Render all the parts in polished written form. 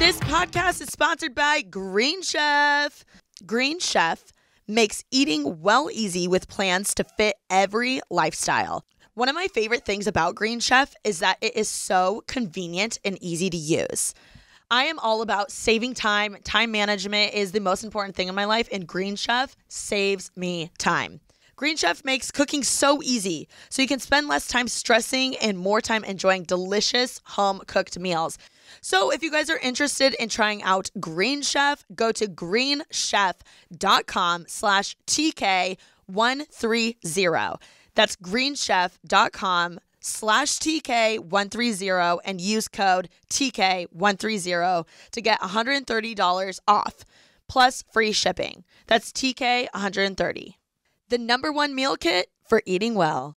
This podcast is sponsored by Green Chef. Green Chef makes eating well easy with plans to fit every lifestyle. One of my favorite things about Green Chef is that it is so convenient and easy to use. I am all about saving time. Time management is the most important thing in my life, and Green Chef saves me time. Green Chef makes cooking so easy, so you can spend less time stressing and more time enjoying delicious home-cooked meals. So if you guys are interested in trying out Green Chef, go to greenchef.com/TK130. That's greenchef.com/TK130 and use code TK130 to get $130 off, plus free shipping. That's TK130. The #1 meal kit for eating well.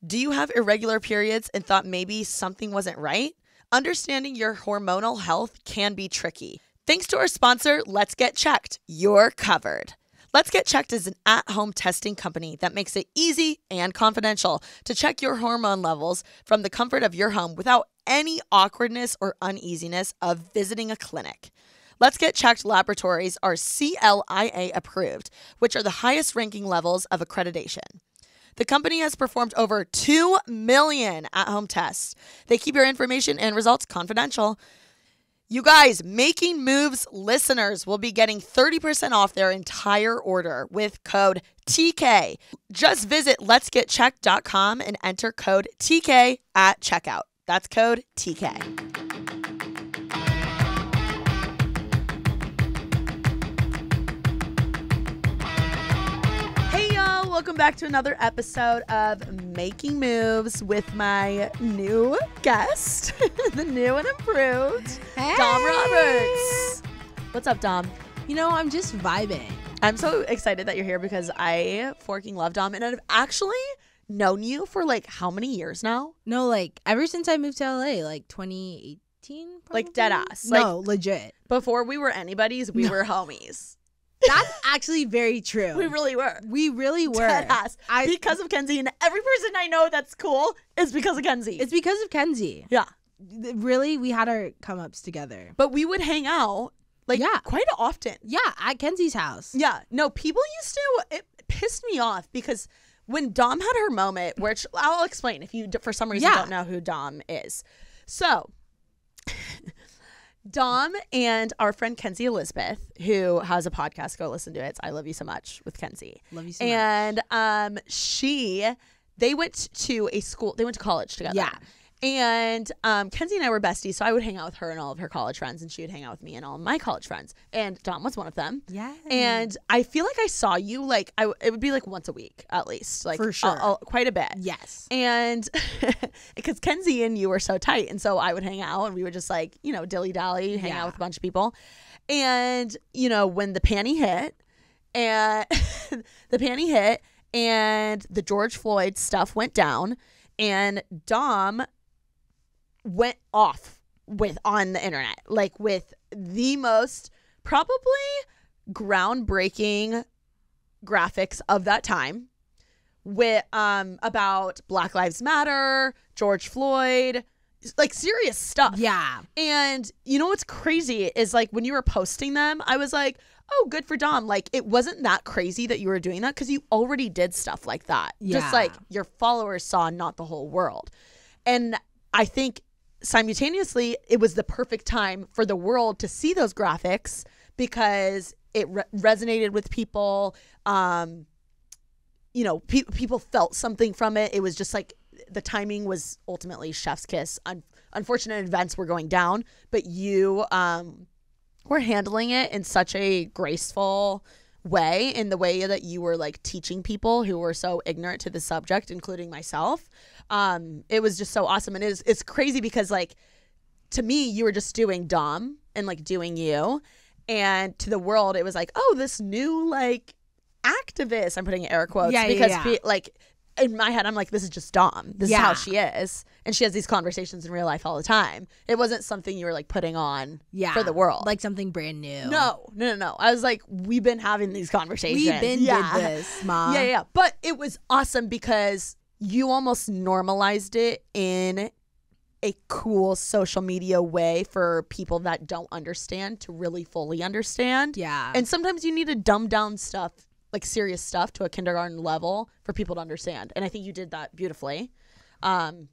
Do you have irregular periods and thought maybe something wasn't right? Understanding your hormonal health can be tricky. Thanks to our sponsor, Let's Get Checked, you're covered. Let's Get Checked is an at-home testing company that makes it easy and confidential to check your hormone levels from the comfort of your home without any awkwardness or uneasiness of visiting a clinic. Let's Get Checked laboratories are CLIA approved, which are the highest ranking levels of accreditation. The company has performed over 2 million at-home tests. They keep your information and results confidential. You guys, Making Moves listeners will be getting 30% off their entire order with code TK. Just visit letsgetchecked.com and enter code TK at checkout. That's code TK. Welcome back to another episode of Making Moves with my new guest, the new and improved Dom Roberts. What's up, Dom? You know, I'm just vibing. I'm so excited that you're here because I forking love Dom, and I've actually known you for like how many years now? No, like ever since I moved to LA, like 2018, probably? Like dead ass. No, like, legit. Before we were anybody's, we were homies. That's actually very true. We really were. We really were. Dead ass. Because of Kenzie, and every person I know that's cool is because of Kenzie. It's because of Kenzie. Yeah. Really, we had our come-ups together. But we would hang out, like, quite often. Yeah, at Kenzie's house. Yeah. No, people used to, it pissed me off because when Dom had her moment, which I'll explain if you, for some reason, don't know who Dom is. So, Dom and our friend Kenzie Elizabeth, who has a podcast, go listen to it. It's I Love You So Much with Kenzie. Love you so much. And they went to a school, they went to college together. Yeah. And Kenzie and I were besties, so I would hang out with her and all of her college friends, and she would hang out with me and all of my college friends. And Dom was one of them. Yeah. And I feel like I saw you, like, it would be like once a week at least. Like, for sure. Quite a bit. Yes. And because Kenzie and you were so tight, and so I would hang out, and we would just, like, you know, dilly-dally, hang out with a bunch of people. And, you know, when the panty hit, and and the George Floyd stuff went down, and Dom went off on the internet, like with the most probably groundbreaking graphics of that time with about Black Lives Matter, George Floyd, like serious stuff. Yeah. And you know what's crazy is, like, when you were posting them, I was like, oh, good for Dom. Like, it wasn't that crazy that you were doing that because you already did stuff like that. Yeah. Just like your followers saw, not the whole world. And I think simultaneously, it was the perfect time for the world to see those graphics because it resonated with people. You know, people felt something from it. It was just like the timing was ultimately chef's kiss. Unfortunate events were going down, but you were handling it in such a graceful way, in the way that you were like teaching people who were so ignorant to the subject, including myself. It was just so awesome. And it's crazy because, like, to me, you were just doing Dom and like doing you, and to the world it was like, oh, this new like activist, I'm putting air quotes because like in my head I'm like, this is just Dom, this is how she is, and she has these conversations in real life all the time. It wasn't something you were like putting on for the world, like something brand new. No. I was like, we've been having these conversations, did this, Ma. Yeah, but it was awesome because you almost normalized it in a cool social media way for people that don't understand to really fully understand. Yeah. And sometimes you need to dumb down stuff, like serious stuff, to a kindergarten level for people to understand. And I think you did that beautifully. And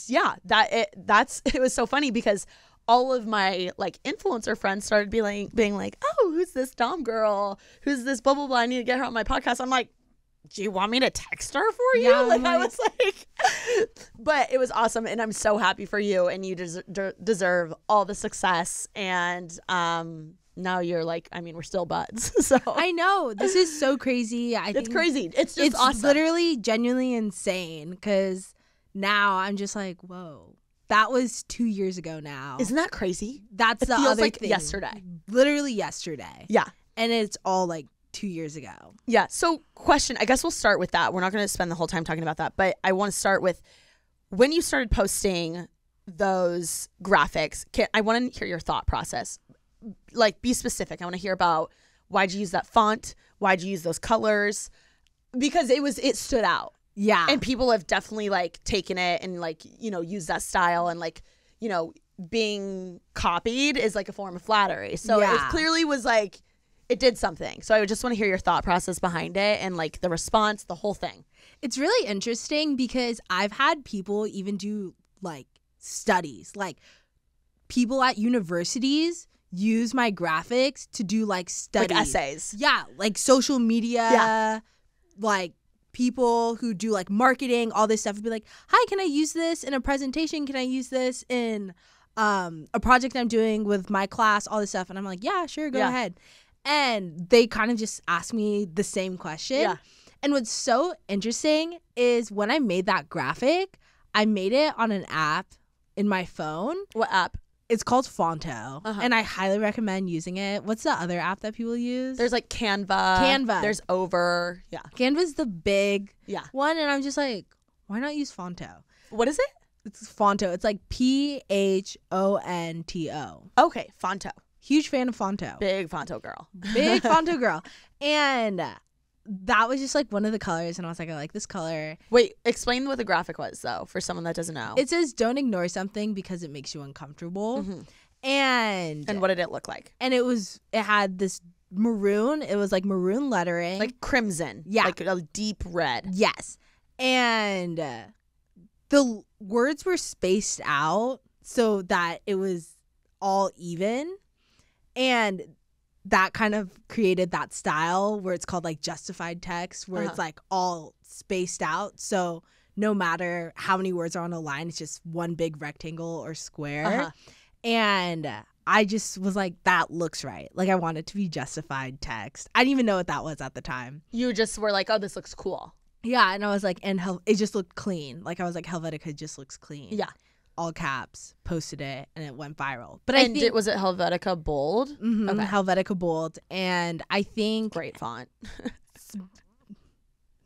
yeah, it was so funny because all of my like influencer friends started being like, oh, who's this Dom girl? Who's this blah, blah, blah? I need to get her on my podcast. I'm like, do you want me to text her for you? Yeah, like I was like, but it was awesome. And I'm so happy for you. And you deserve all the success. And now you're like, I mean, we're still buds. So I know. This is so crazy. It's crazy. It's just awesome. Literally genuinely insane because now I'm just like, whoa. That was 2 years ago now. Isn't that crazy? That's it the feels other like thing. Yesterday. Literally yesterday. Yeah. And it's all like 2 years ago. Yeah. So question, I guess we'll start with that. We're not going to spend the whole time talking about that, but I want to start with when you started posting those graphics. I want to hear your thought process. Like, be specific. I want to hear about why'd you use that font? Why'd you use those colors? Because it stood out. Yeah. And people have definitely like taken it and like, you know, used that style, and like, you know, being copied is like a form of flattery. So it clearly was like, it did something. So I just want to hear your thought process behind it and like the response, the whole thing. It's really interesting because I've had people even do like studies, like people at universities use my graphics to do like studies. Like essays. Yeah. Like social media, like people who do like marketing, all this stuff would be like, hi, can I use this in a presentation? Can I use this in a project I'm doing with my class? All this stuff. And I'm like, yeah, sure, go ahead. And they kind of just ask me the same question. Yeah. And what's so interesting is when I made that graphic, I made it on an app in my phone. What app? It's called Fonto, and I highly recommend using it. What's the other app that people use? There's like Canva. There's Over. Yeah. Canva's the big one, and I'm just like, why not use Fonto? What is it? It's Fonto. It's like Phonto. Okay, Fonto. Huge fan of Fonto. Big Fonto girl. Big Fonto girl. And that was just like one of the colors, and I was like, I like this color. Wait, explain what the graphic was though for someone that doesn't know. It says don't ignore something because it makes you uncomfortable. And what did it look like? And it had this maroon. It was like maroon lettering, like crimson. Yeah, like a deep red. Yes. And the words were spaced out so that it was all even, and that kind of created that style where it's called like justified text, where it's like all spaced out. So no matter how many words are on a line, it's just one big rectangle or square. And I just was like, that looks right. Like I want it to be justified text. I didn't even know what that was at the time. You just were like, oh, this looks cool. Yeah. And I was like, and it just looked clean. Like I was like, Helvetica just looks clean. Yeah. All caps, posted it, and it went viral. But was it Helvetica bold? Mm-hmm, okay. Helvetica bold, and I think great font,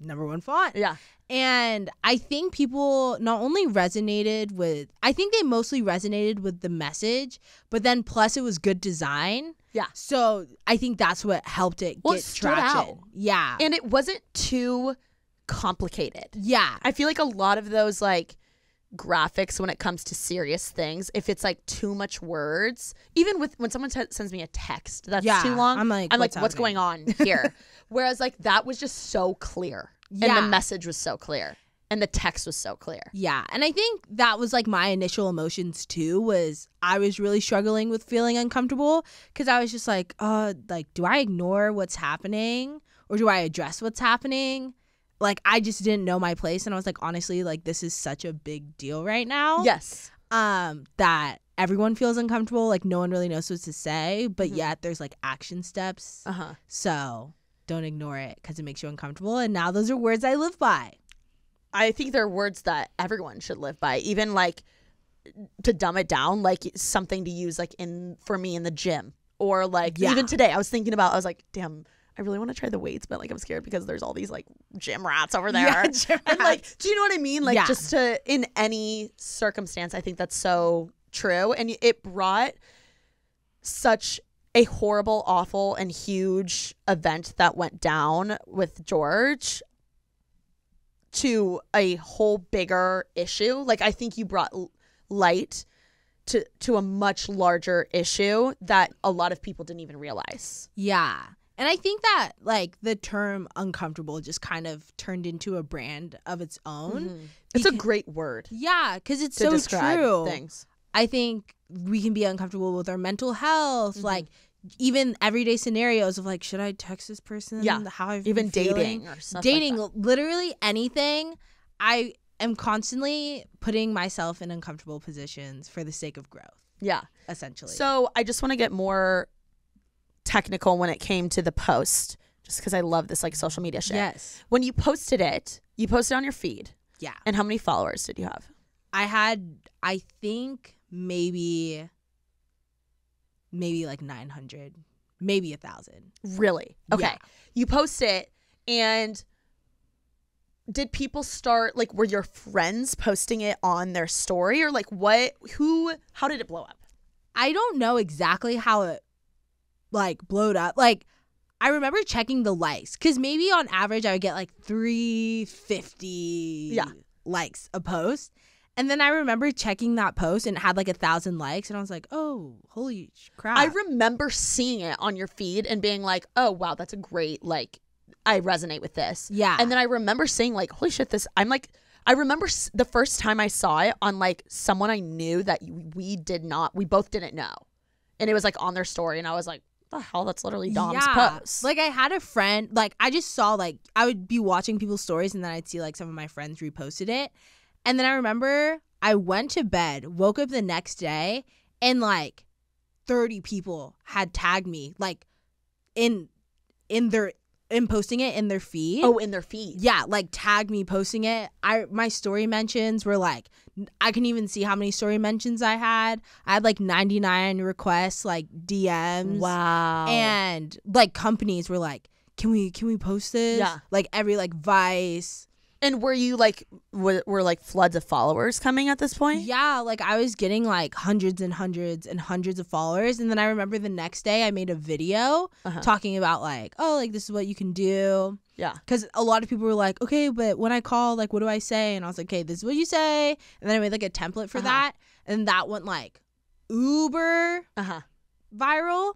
#1 font. Yeah, and I think people not only resonated with. I think they mostly resonated with the message, but then plus it was good design. Yeah, so I think that's what helped it get traction. Out. Yeah, and it wasn't too complicated. Yeah, I feel like a lot of those like graphics when it comes to serious things, if it's like too much words, even with when someone sends me a text that's too long, I'm like what's going on here? Whereas like that was just so clear, and the message was so clear, and the text was so clear. Yeah, and I think that was like my initial emotions too, was I was really struggling with feeling uncomfortable because I was just like do I ignore what's happening or do I address what's happening? Like, I just didn't know my place. And I was like, honestly, like, this is such a big deal right now. Yes. That everyone feels uncomfortable. Like, no one really knows what to say. But yet, there's, like, action steps. So, don't ignore it because it makes you uncomfortable. And now those are words I live by. I think they're words that everyone should live by. Even, like, to dumb it down, like, something to use, like, for me in the gym. Or, like, even today, I was like, damn, I really want to try the weights, but like I'm scared because there's all these like gym rats over there. Yeah, gym and like, do you know what I mean? Like just to in any circumstance, I think that's so true. And it brought such a horrible, awful, and huge event that went down with George to a whole bigger issue. Like I think you brought light to a much larger issue that a lot of people didn't even realize. Yeah. And I think that like the term uncomfortable just kind of turned into a brand of its own. It's a great word. Yeah, because it's to so describe true. Things. I think we can be uncomfortable with our mental health, like even everyday scenarios of like, should I text this person? Yeah. How I've even been dating feeling? or stuff Dating, like that. literally anything. I am constantly putting myself in uncomfortable positions for the sake of growth. Yeah. Essentially. So I just want to get more technical when it came to the post, just because I love this like social media shit. Yes. When you posted it on your feed. Yeah. And how many followers did you have? I think maybe like 900, maybe 1,000. Really? Okay. Yeah. You post it, and did people start, like, were your friends posting it on their story, or like how did it blow up? I don't know exactly how it like blowed up. Like, I remember checking the likes because maybe on average I would get like 350 likes a post. And then I remember checking that post and it had like 1,000 likes. And I was like, oh, holy crap. I remember seeing it on your feed and being like, oh, wow, that's a great, like, I resonate with this. Yeah. And then I remember saying like, holy shit, I remember the first time I saw it on like someone I knew that we both didn't know. And it was like on their story. And I was like, the hell, that's literally Dom's post. Like I had a friend, like I just saw like, I would be watching people's stories and then I'd see like some of my friends reposted it. And then I remember I went to bed, woke up the next day, and like 30 people had tagged me like in posting it in their feed. Oh, in their feed. Yeah, like tagged me posting it. My story mentions were like, I can even see how many story mentions I had. I had like 99 requests, like DMs. Wow. And like companies were like, can we post this? Yeah. Like every like Vice. And were you like, were like floods of followers coming at this point? Yeah, like I was getting like hundreds and hundreds and hundreds of followers. And then I remember the next day I made a video talking about like, oh, like this is what you can do. Yeah. Because a lot of people were like, okay, but when I call, like, what do I say? And I was like, okay, this is what you say. And then I made like a template for that. And that went like uber viral.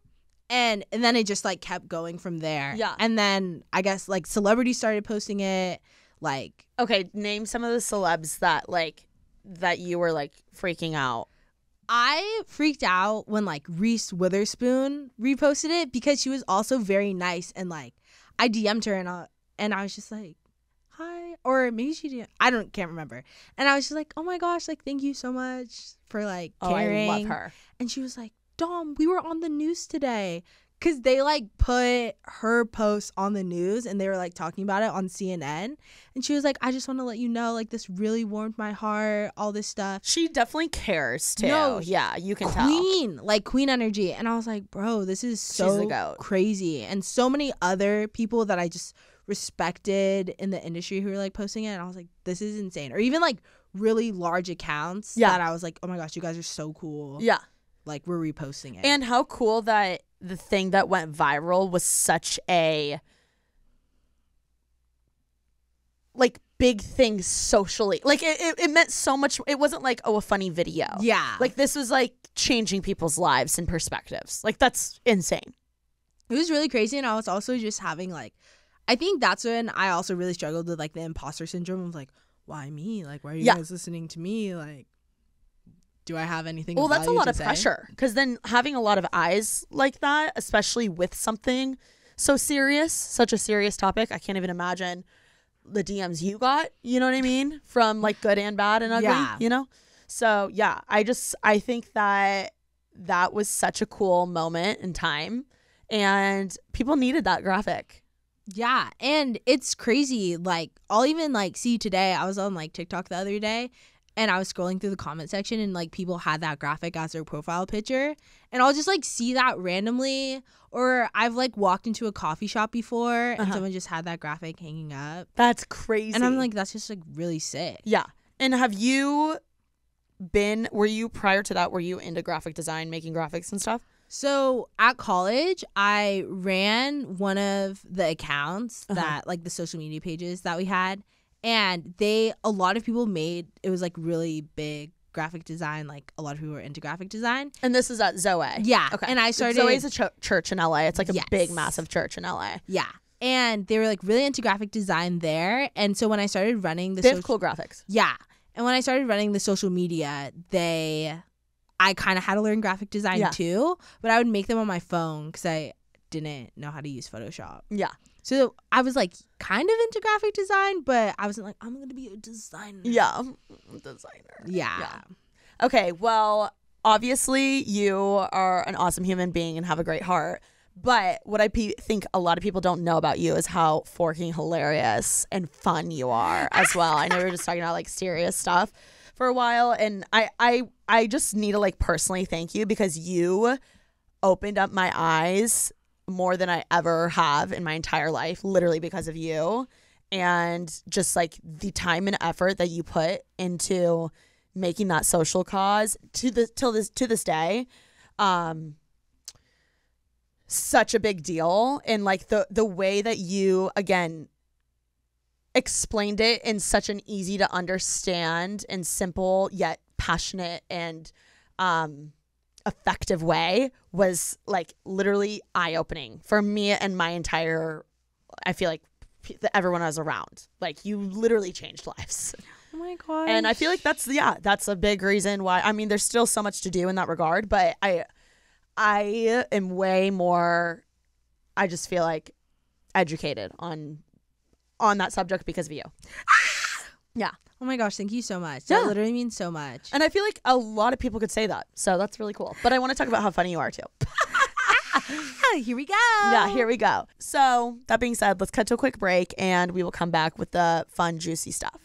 And then it just like kept going from there. Yeah. And then I guess like celebrities started posting it. Like, okay, name some of the celebs that you were like freaking out. I freaked out when like Reese Witherspoon reposted it because she was also very nice, and like I DM'd her and I was just like, hi, or maybe she didn't. Can't remember. And I was just like, oh my gosh, like thank you so much for like caring. I love her. And she was like, Dom, we were on the news today. Because they, like, put her post on the news and they were, like, talking about it on CNN. And she was like, I just want to let you know, like, this really warmed my heart, all this stuff. She definitely cares, too. No, yeah, you can tell. Queen energy. And I was like, bro, this is so crazy. And so many other people that I just respected in the industry who were, like, posting it. And I was like, this is insane. Or even, like, really large accounts that I was like, oh, my gosh, you guys are so cool. Yeah. Like, we're reposting it. And how cool that the thing that went viral was such a like big thing socially. Like it meant so much. It wasn't like, oh, a funny video. Yeah. Like this was like changing people's lives and perspectives. Like that's insane. It was really crazy. And I was also just having like, I think that's when I also really struggled with like the imposter syndrome of like, why me? Like, why are you guys listening to me? Like, do I have anything? Well, that's a lot of pressure because then having a lot of eyes like that, especially with something so serious, such a serious topic, I can't even imagine the DMs you got, you know what I mean? From like good and bad and ugly, you know? So yeah, I think that was such a cool moment in time and people needed that graphic. Yeah. And it's crazy. Like I'll even like see today, I was on like TikTok the other day and I was scrolling through the comment section and like people had that graphic as their profile picture and I'll just like see that randomly, or I've like walked into a coffee shop before and someone just had that graphic hanging up. That's crazy. And I'm like, that's just like really sick. Yeah. And were you prior to that, were you into graphic design, making graphics and stuff? So at college, I ran one of the accounts that like the social media pages that we had. And a lot of people made, it was like really big graphic design. Like a lot of people were into graphic design. And this is at Zoe. Yeah. Okay. And I started. Zoe's a church in LA. It's like a Yes. big, massive church in LA. Yeah. And they were like really into graphic design there. And so when I started running They have cool graphics. Yeah. And when I started running the social media, I kind of had to learn graphic design too, but I would make them on my phone because I didn't know how to use Photoshop. Yeah. So I was like kind of into graphic design, but I wasn't like, I'm going to be a designer. Yeah. Designer. Yeah. Okay. Well, obviously you are an awesome human being and have a great heart. But what I think a lot of people don't know about you is how forking hilarious and fun you are as well. I know we were just talking about like serious stuff for a while, and I just need to like personally thank you because you opened up my eyes more than I ever have in my entire life, literally because of you, and just like the time and effort that you put into making that social cause to this day. Such a big deal, and like the way that you again explained it in such an easy to understand and simple yet passionate and effective way was like literally eye-opening for me and my entire, I feel like everyone I was around. Like you literally changed lives. Oh my gosh. And I feel like that's a big reason why. I mean, there's still so much to do in that regard, but I am way more, I just feel like educated on that subject because of you. Yeah. Oh my gosh, thank you so much. Yeah. That literally means so much. And I feel like a lot of people could say that. So that's really cool. But I want to talk about how funny you are too. Here we go. Yeah, here we go. So that being said, let's cut to a quick break and we will come back with the fun, juicy stuff.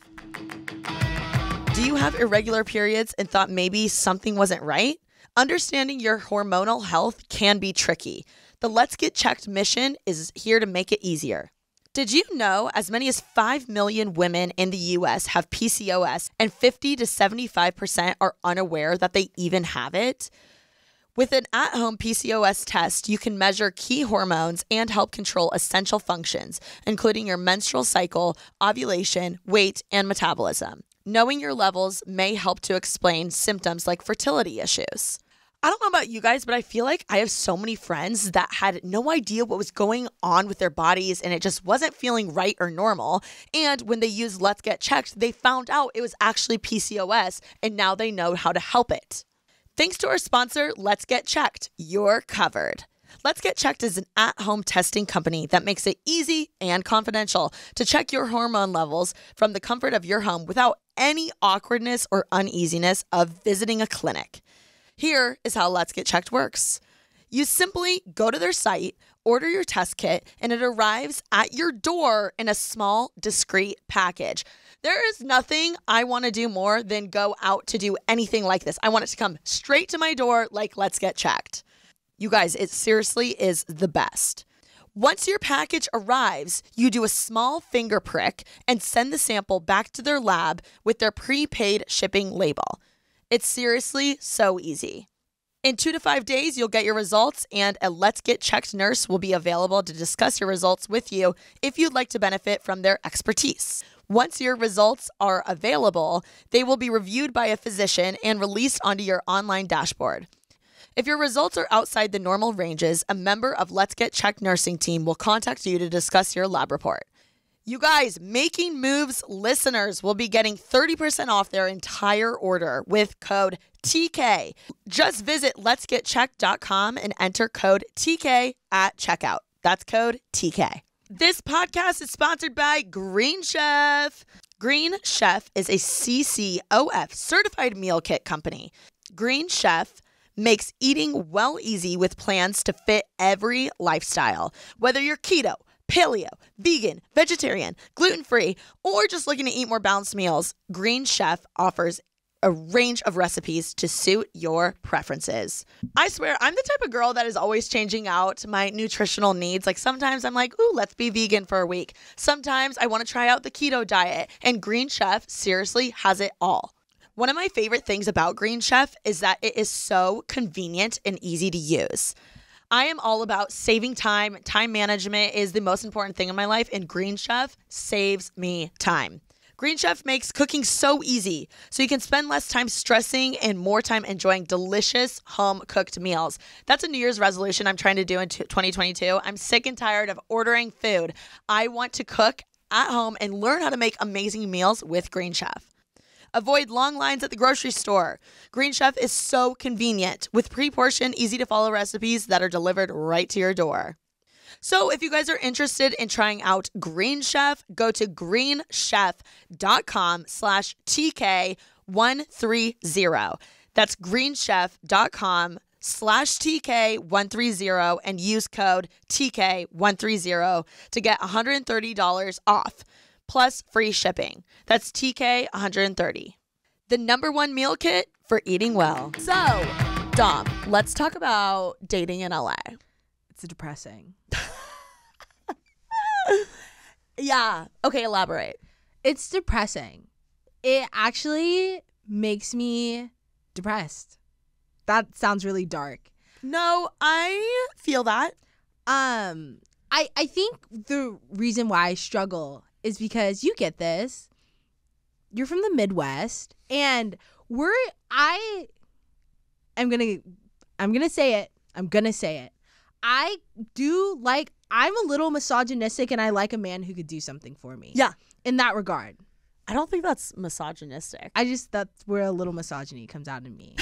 Do you have irregular periods and thought maybe something wasn't right? Understanding your hormonal health can be tricky. The Let's Get Checked mission is here to make it easier. Did you know as many as 5 million women in the U.S. have PCOS and 50 to 75% are unaware that they even have it? With an at-home PCOS test, you can measure key hormones and help control essential functions, including your menstrual cycle, ovulation, weight, and metabolism. Knowing your levels may help to explain symptoms like fertility issues. I don't know about you guys, but I feel like I have so many friends that had no idea what was going on with their bodies and it just wasn't feeling right or normal. And when they used Let's Get Checked, they found out it was actually PCOS and now they know how to help it. Thanks to our sponsor, Let's Get Checked, you're covered. Let's Get Checked is an at-home testing company that makes it easy and confidential to check your hormone levels from the comfort of your home without any awkwardness or uneasiness of visiting a clinic. Here is how Let's Get Checked works. You simply go to their site, order your test kit, and it arrives at your door in a small, discreet package. There is nothing I want to do more than go out to do anything like this. I want it to come straight to my door like Let's Get Checked. You guys, it seriously is the best. Once your package arrives, you do a small finger prick and send the sample back to their lab with their prepaid shipping label. It's seriously so easy. In 2 to 5 days, you'll get your results, and a Let's Get Checked nurse will be available to discuss your results with you if you'd like to benefit from their expertise. Once your results are available, they will be reviewed by a physician and released onto your online dashboard. If your results are outside the normal ranges, a member of Let's Get Checked nursing team will contact you to discuss your lab report. You guys, Making Moves listeners will be getting 30% off their entire order with code TK. Just visit letsgetchecked.com and enter code TK at checkout. That's code TK. This podcast is sponsored by Green Chef. Green Chef is a CCOF certified meal kit company. Green Chef makes eating well easy with plans to fit every lifestyle. Whether you're keto, paleo, vegan, vegetarian, gluten-free, or just looking to eat more balanced meals, Green Chef offers a range of recipes to suit your preferences. I swear, I'm the type of girl that is always changing out my nutritional needs. Like sometimes I'm like, ooh, let's be vegan for a week. Sometimes I want to try out the keto diet, and Green Chef seriously has it all. One of my favorite things about Green Chef is that it is so convenient and easy to use. I am all about saving time. Time management is the most important thing in my life, and Green Chef saves me time. Green Chef makes cooking so easy, so you can spend less time stressing and more time enjoying delicious home-cooked meals. That's a New Year's resolution I'm trying to do in 2022. I'm sick and tired of ordering food. I want to cook at home and learn how to make amazing meals with Green Chef. Avoid long lines at the grocery store. Green Chef is so convenient with pre-portioned, easy-to-follow recipes that are delivered right to your door. So if you guys are interested in trying out Green Chef, go to greenchef.com/TK130. That's greenchef.com/TK130 and use code TK130 to get $130 off plus free shipping. That's TK130. The #1 meal kit for eating well. So, Dom, let's talk about dating in LA. It's depressing. Yeah. Okay, elaborate. It's depressing. It actually makes me depressed. That sounds really dark. No, I feel that. I think the reason why I struggle is because you get this. You're from the Midwest, and I'm gonna say it. I'm a little misogynistic, and I like a man who could do something for me. Yeah. In that regard. I don't think that's misogynistic. That's where a little misogyny comes out in me.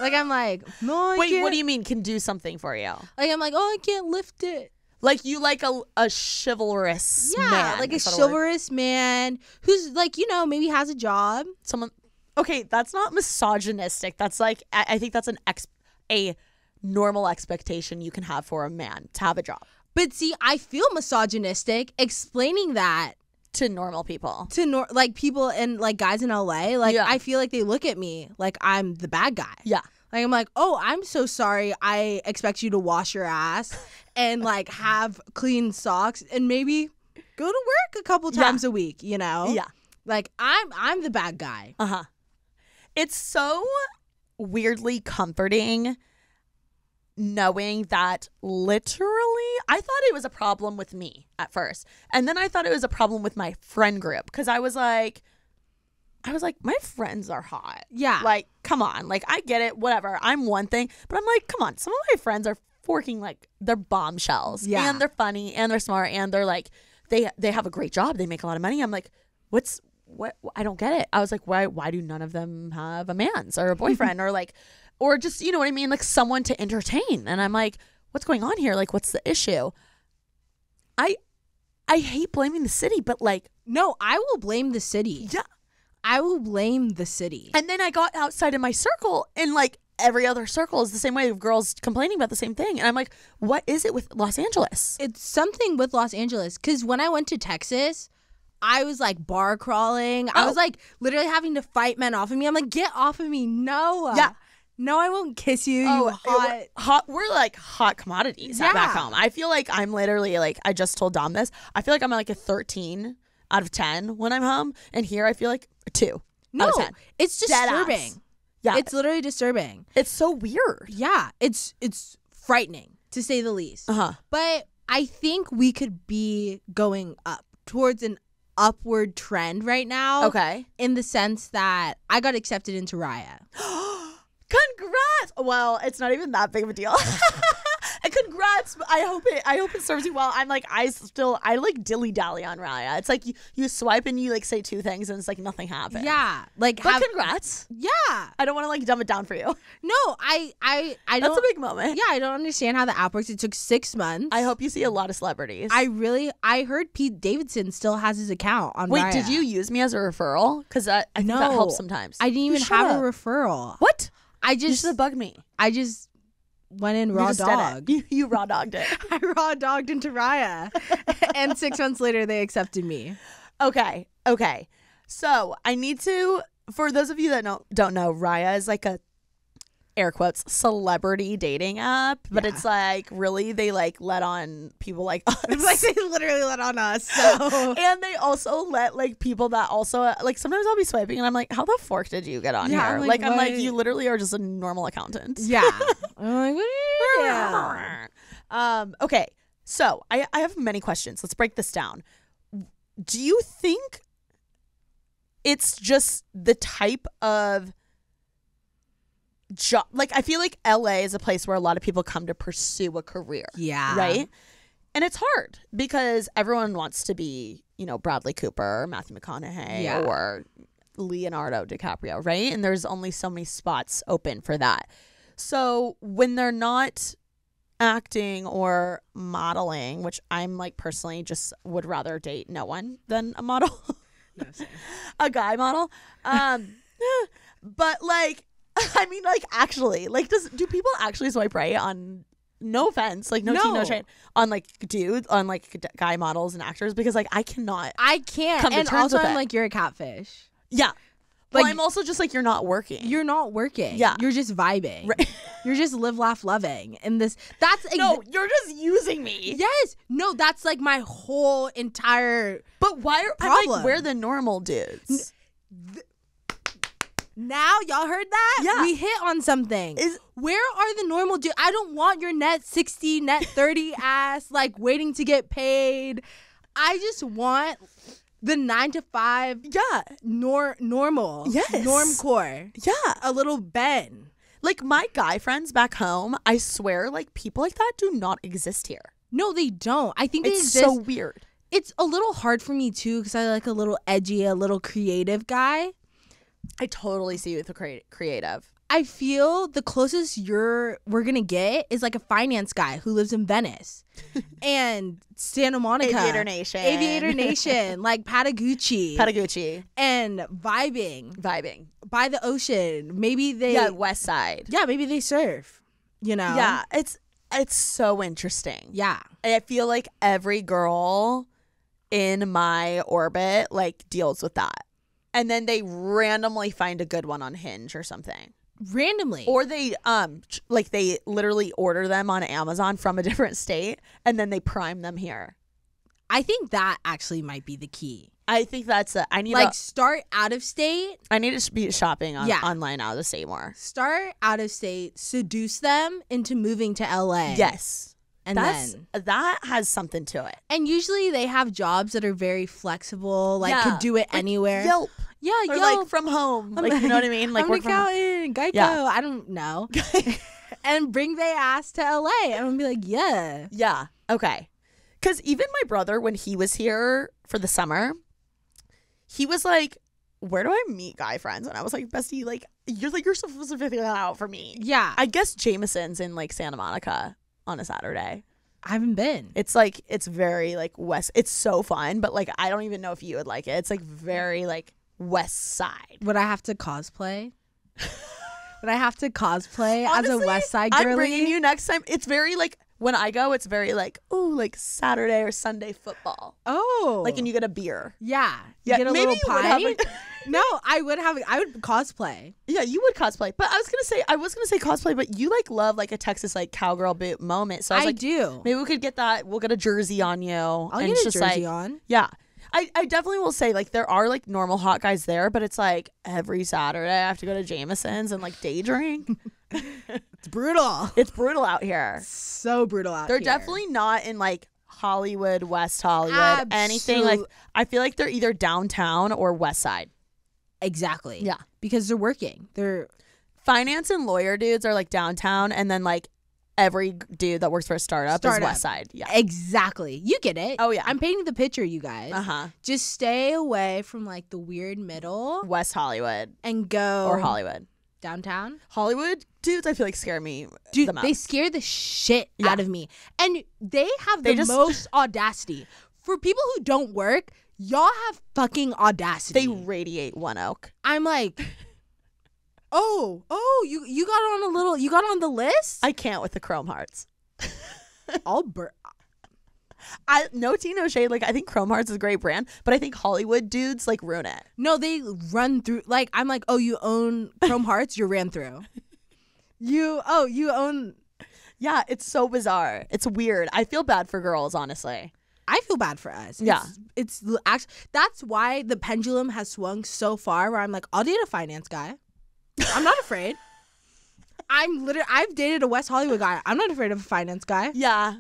Like, I'm like, no, I Wait, can't. what do you mean can do something for you? Like, I'm like, oh, I can't lift it. Like you like a chivalrous man. Yeah, like a chivalrous man who's like, maybe has a job. Someone. Okay, that's not misogynistic. That's like, I think that's a normal expectation you can have for a man to have a job. But see, I feel misogynistic explaining that to normal people. To like people and like guys in LA. Like, yeah. I feel like they look at me like I'm the bad guy. Yeah. Like, I'm like, oh, I'm so sorry. I expect you to wash your ass and like have clean socks and maybe go to work a couple times a week, Yeah. Like, I'm the bad guy. Uh-huh. It's so weirdly comforting knowing that literally I thought it was a problem with me at first. And then I thought it was a problem with my friend group because I was like, my friends are hot. Yeah. Like, come on. Like, I get it. Whatever. I'm one thing. But I'm like, come on. Some of my friends are forking, like, they're bombshells. Yeah. And they're funny. And they're smart. And they're, like, they have a great job. They make a lot of money. I'm like, what? I don't get it. I was like, why do none of them have a man's or a boyfriend or, like, or just, you know what I mean? Like, someone to entertain. And I'm like, what's going on here? Like, what's the issue? I hate blaming the city, but, like. No, I will blame the city. Yeah. I will blame the city. And then I got outside of my circle and like every other circle is the same way of girls complaining about the same thing. And I'm like, what is it with Los Angeles? It's something with Los Angeles. Because when I went to Texas, I was like bar crawling. I was like literally having to fight men off of me. I'm like, get off of me. No. Yeah. No, I won't kiss you. You hot. We're like hot commodities back home. I feel like I'm literally like, I just told Dom this. I feel like I'm like a 13 out of 10 when I'm home. And here I feel like a 2 out of 10. It's disturbing. Yeah. It's literally disturbing. It's so weird. Yeah. It's frightening, to say the least. Uh-huh. But I think we could be going up towards an upward trend right now. Okay. In the sense that I got accepted into Raya. Congrats! Well, it's not even that big of a deal. And congrats! I hope it serves you well. I'm like, I like dilly dally on Raya. It's like you swipe and you like say 2 things and it's like nothing happens. Yeah, like. But congrats! Yeah, I don't want to like dumb it down for you. No, I don't. That's a big moment. Yeah, I don't understand how the app works. It took 6 months. I hope you see a lot of celebrities. I heard Pete Davidson still has his account on Raya. Wait, did you use me as a referral? Because I think that helps sometimes. I didn't even have a referral. What? You just bugged me. I just went in raw dog. You raw dogged it. I raw dogged into Raya. And 6 months later, they accepted me. Okay. So I need to, for those of you that don't know, Raya is like a, air quotes, celebrity dating app. But it's like, really, they like let on people like us. Like they literally let on us. So. And they also let like people that also, like sometimes I'll be swiping and I'm like, how the fork did you get on here? I'm like, you literally are just a normal accountant. Yeah. I'm like, what are you doing? Okay. So I have many questions. Let's break this down. Do you think it's just the type of job. Like, I feel like LA is a place where a lot of people come to pursue a career. Yeah. Right? And it's hard because everyone wants to be, you know, Bradley Cooper or Matthew McConaughey or Leonardo DiCaprio, right? And there's only so many spots open for that. So when they're not acting or modeling, which I'm like personally just would rather date no one than a model, a guy model. But like, I mean, like actually, like, do people actually swipe right on? No offense, like no tea, no shade on like dudes, on like guy models and actors, because like I can't. Come to and terms also with I'm it. like, you're a catfish. Yeah. Like, well, I'm also just like, you're not working. You're not working. Yeah. You're just vibing. Right. You're just live, laugh, loving. And no, you're just using me. Yes. No, that's like my whole entire But why are problem. I'm like, we're the normal dudes. Now y'all heard that? Yeah. We hit on something. Where are the normal dudes? I don't want your net 60, net 30 ass, like waiting to get paid. I just want the 9 to 5. Yeah. Normal. Yes. Normcore. Yeah. A little Ben. Like my guy friends back home, I swear, like people like that do not exist here. No, they don't. I think they It's exist. so weird. It's a little hard for me too because I like a little edgy, a little creative guy. I totally see you with the creative. I feel the closest we're gonna get is like a finance guy who lives in Venice and Santa Monica, Aviator Nation, like Patagucci, and vibing by the ocean. Maybe they West Side. Yeah, maybe they surf. You know. Yeah, it's so interesting. Yeah, I feel like every girl in my orbit like deals with that. And then they randomly find a good one on Hinge or something. Randomly. Or they like they literally order them on Amazon from a different state and then they prime them here. I think that actually might be the key. I think that's start out of state. I need to be shopping online out of the state more. Start out of state, seduce them into moving to LA. Yes. And that has something to it. And usually they have jobs that are very flexible, like could do it like anywhere. Yelp. Yeah, or Yelp. Like from home. Like, you know what I mean? Like I'm work an accountant, Geico. Yeah. I don't know. And bring their ass to LA. And I'm gonna be like, yeah. Yeah. Okay. Because even my brother, when he was here for the summer, he was like, where do I meet guy friends? And I was like, bestie, like, you're supposed to figure that out for me. Yeah. I guess Jameson's in like Santa Monica on a Saturday. I haven't been. It's like, it's very like west. It's so fun, but like, I don't even know if you would like it. It's like very like west side. Would I have to cosplay? Would I have to cosplay Honestly, as a west side girly? I'm bringing you next time. It's very like, when I go, it's very like, ooh, like Saturday or Sunday football. Oh. Like, and you get a beer. Yeah. Yeah, get a maybe little you would have pint. No, I would cosplay. Yeah, you would cosplay. But I was gonna say cosplay, but you like love like a Texas like cowgirl boot moment. So I was like, do. Maybe we could get that. We'll get a jersey on you. I'll get a jersey on. Yeah. I definitely will say like there are like normal hot guys there, but it's like every Saturday I have to go to Jameson's and like day drink. It's brutal. It's brutal out here. So brutal out They're here. definitely not in like Hollywood, West Hollywood, anything like. I feel like they're either downtown or West Side. Exactly. Yeah. Because they're working. They're finance and lawyer dudes are like downtown, and then like every dude that works for a startup is West Side. Yeah. Exactly. You get it. Oh yeah. I'm painting the picture, you guys. Uh-huh. Just stay away from like the weird middle. West Hollywood. And go or Hollywood. Downtown. Hollywood dudes I feel like scare me. Dude, they scare the shit out of me. And they have the just most audacity. For people who don't work, y'all have fucking audacity. They radiate one oak. I'm like, oh, you got on the list? I can't with the chrome hearts. No tea, no shade. Like I think Chrome Hearts is a great brand, but I think Hollywood dudes like ruin it. No, they run through. Like I'm like, oh, you own Chrome Hearts? You ran through. You own. Yeah, it's so bizarre. It's weird. I feel bad for girls, honestly. I feel bad for us. Yeah, it's actually that's why the pendulum has swung so far. Where I'm like, I'll date a finance guy. I'm not afraid. I've dated a West Hollywood guy. I'm not afraid of a finance guy. Yeah.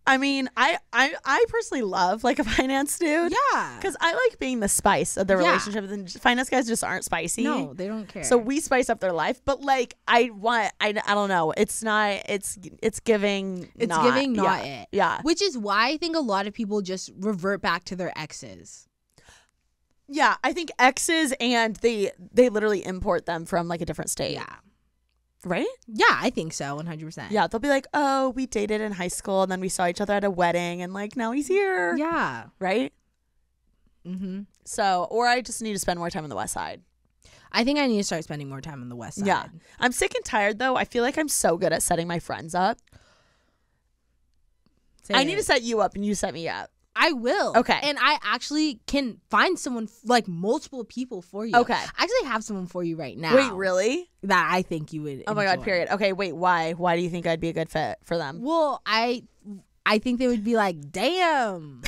I mean, I personally love like a finance dude. Yeah. Because I like being the spice of the relationship. And finance guys just aren't spicy. No, they don't care. So we spice up their life. But like, I don't know. It's not, it's giving not it. Yeah. Which is why I think a lot of people just revert back to their exes. Yeah. I think exes, and they literally import them from like a different state. Yeah. Right? Yeah, I think so, 100%. Yeah, they'll be like, oh, we dated in high school and then we saw each other at a wedding and like now he's here. Yeah. Right? Mm-hmm. So, or I just need to spend more time on the west side. I think I need to start spending more time on the west side. Yeah. I'm sick and tired though. I feel like I'm so good at setting my friends up. I need to set you up and you set me up. I will. Okay. And I actually can find someone, like multiple people for you. Okay. I actually have someone for you right now. Wait, really? That I think you would Oh my God, enjoy. period. Okay, wait, why? Why do you think I'd be a good fit for them? Well, I think they would be like, damn,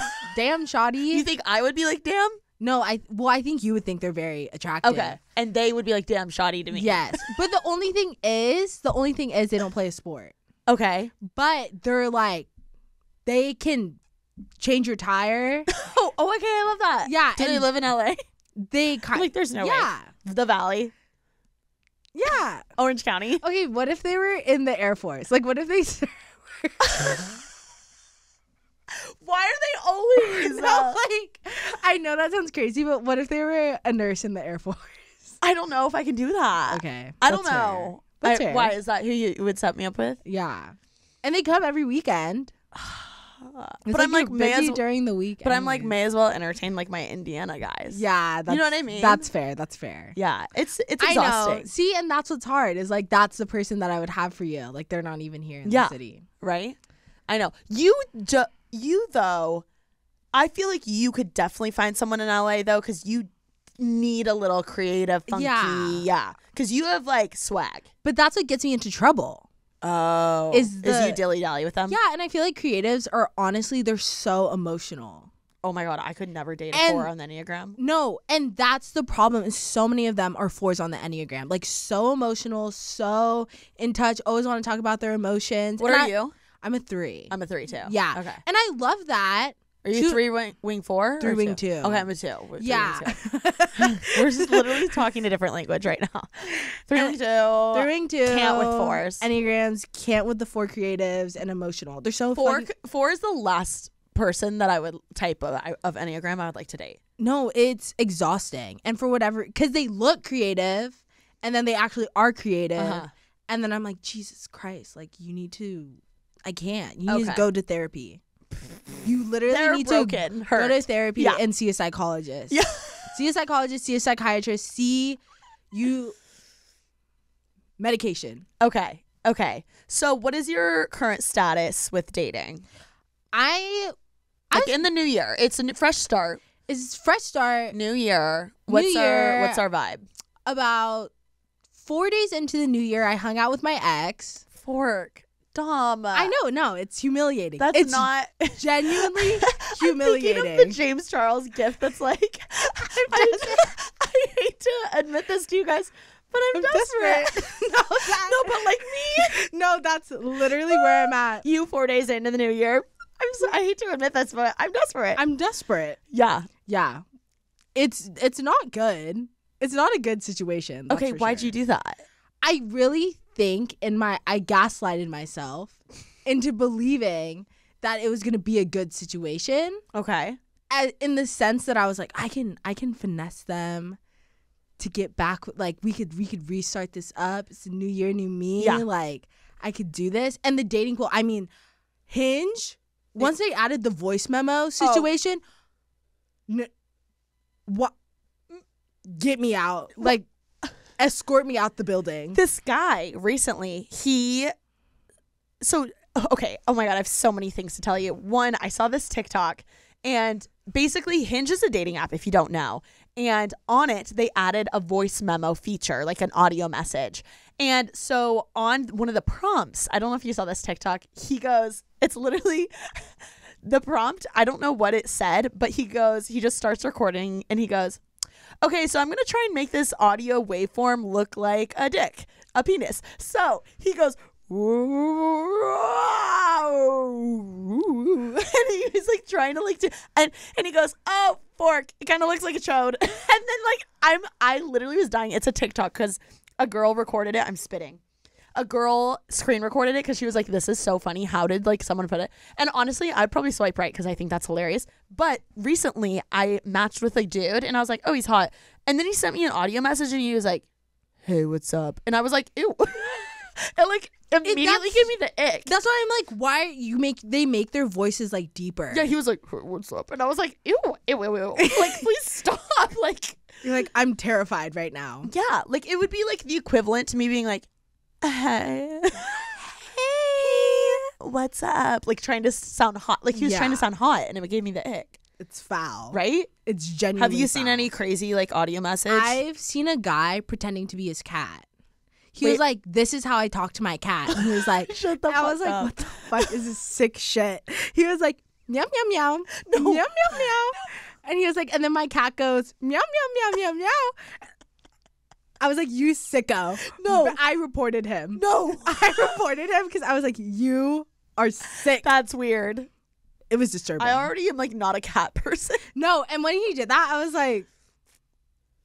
shoddy. You think I would be like, damn? No, I think you would think they're very attractive. Okay. And they would be like, damn, shoddy to me. Yes. But the only thing is they don't play a sport. Okay. But they're like, they can change your tire. Oh, okay, I love that. Yeah. Do they live in LA? They kind Like, there's no way. Yeah. The Valley. Yeah. Orange County. Okay, what if they were in the Air Force? Like, what if they... Why are they always? No, like, I know that sounds crazy, but what if they were a nurse in the Air Force? I don't know if I can do that. Okay. I don't know. That's fair. Why is that who you would set me up with? Yeah. And they come every weekend. But I'm like, busy during the week. But I'm like, may as well entertain like my Indiana guys. Yeah, you know what I mean. That's fair. Yeah, it's I exhausting. know. See, and that's what's hard is like that's the person that I would have for you. Like they're not even here in the city, right? I know you though. I feel like you could definitely find someone in LA though, because you need a little creative, funky, yeah. Because you have like swag. But that's what gets me into trouble. Oh, is you dilly dally with them? Yeah, and I feel like creatives are honestly they're so emotional. Oh my God, I could never date a 4 on the Enneagram. No, and that's the problem is so many of them are 4s on the Enneagram. Like so emotional, so in touch, always want to talk about their emotions. What are you? I'm a 3. I'm a 3 too. Yeah. Okay. And I love that. Are you 3 wing 4? 3 wing 2. Okay, I'm a 2. Yeah. We're just literally talking a different language right now. 3 wing 2. 3 wing 2. Can't with 4s. Enneagrams can't with the 4 creatives and emotional. They're so 4 fucking... 4 is the last person that I would type of Enneagram I would like to date. No, it's exhausting. And for whatever, because they look creative and then they actually are creative. Uh-huh. And then I'm like, Jesus Christ, like you need to, I can't. You need to go to therapy. You literally need to go to therapy and see a psychologist. Yeah. See a psychologist, see a psychiatrist, see you medication. Okay. So what is your current status with dating? In the new year. It's a fresh start. It's fresh start. New year. What's our vibe? About 4 days into the new year, I hung out with my ex. Dumb. I know, no, it's humiliating. It's not genuinely humiliating. I'm thinking of the James Charles gift that's like, I hate to admit this to you guys, but I'm desperate. No, but like me. No, that's literally where I'm at. You 4 days into the new year. I hate to admit this, but I'm desperate. Yeah. It's not good. It's not a good situation. Okay, why'd you do that? I really think I gaslighted myself into believing that it was going to be a good situation. Okay. In the sense that I was like, I can finesse them to get back. Like we could restart this up. It's a new year, new me. Yeah. Like I could do this. And the dating pool, I mean, Hinge, once they added the voice memo situation, what? Get me out. Like, escort me out the building. This guy recently, okay. Oh my God, I have so many things to tell you. One, I saw this TikTok and basically Hinge is a dating app if you don't know. And on it, they added a voice memo feature, like an audio message. And so on one of the prompts, I don't know if you saw this TikTok, he goes, it's literally the prompt. I don't know what it said, but he just starts recording and he goes, okay, so I'm going to try and make this audio waveform look like a dick, a penis. So he goes, trying to like do, and he goes, oh, fork. It kind of looks like a chode. And then like I literally was dying. It's a TikTok because a girl recorded it. I'm spitting. A girl screen recorded it because she was like, this is so funny. How did like someone put it? And honestly, I'd probably swipe right because I think that's hilarious. But recently I matched with a dude and I was like, oh, he's hot. And then he sent me an audio message and he was like, hey, what's up? And I was like, ew. And like immediately gave me the ick. That's why I'm like, why they make their voices like deeper? Yeah, he was like, what's up? And I was like, ew. Like, please stop. Like, you're like, I'm terrified right now. Yeah, like it would be like the equivalent to me being like, hey, what's up? Like trying to sound hot. Like he was trying to sound hot, and it gave me the ick. It's foul, right? It's genuinely. Have you seen any crazy like audio message? I've seen a guy pretending to be his cat. He was like, "This is how I talk to my cat." And he was like, "Shut the fuck up." I was like, "What the fuck is this sick shit?" He was like, "Meow meow meow, no. meow meow meow," and he was like, and then my cat goes, "Meow meow meow meow meow." I was like, you sicko. No. But I reported him. No. I reported him because I was like, you are sick. That's weird. It was disturbing. I already am like not a cat person. No, and when he did that, I was like,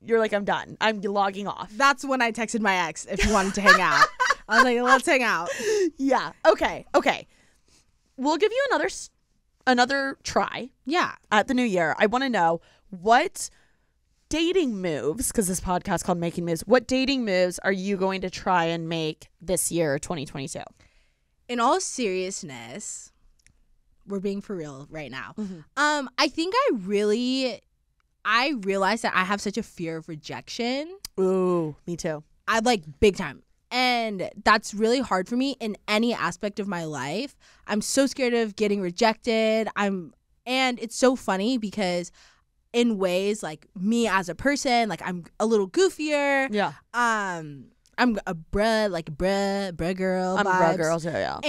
you're like, I'm done. I'm logging off. That's when I texted my ex if he wanted to hang out. I was like, let's hang out. Yeah. Okay. We'll give you another try. Yeah. At the new year. I want to know what dating moves, because this podcast is called Making Moves, what dating moves are you going to try and make this year, 2022? In all seriousness, we're being for real right now. Mm-hmm. I think I realized that I have such a fear of rejection. Ooh, me too. I like big time. And that's really hard for me in any aspect of my life. I'm so scared of getting rejected. And it's so funny because in ways like me as a person, like I'm a little goofier. Yeah. I'm a bruh girl. I'm vibes. bruh girl too, yeah.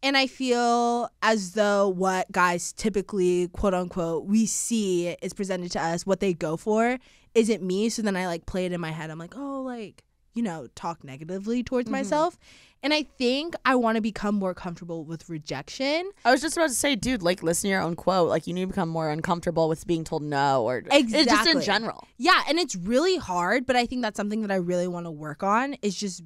And I feel as though what guys typically, quote unquote, we see is presented to us, what they go for isn't me. So then I like play it in my head. I'm like, oh, like, you know, talk negatively towards myself. And I think I want to become more comfortable with rejection. I was just about to say, dude, like, listen to your own quote. Like, you need to become more uncomfortable with being told no, or exactly. Just in general. Yeah, and it's really hard, but I think that's something that I really want to work on is just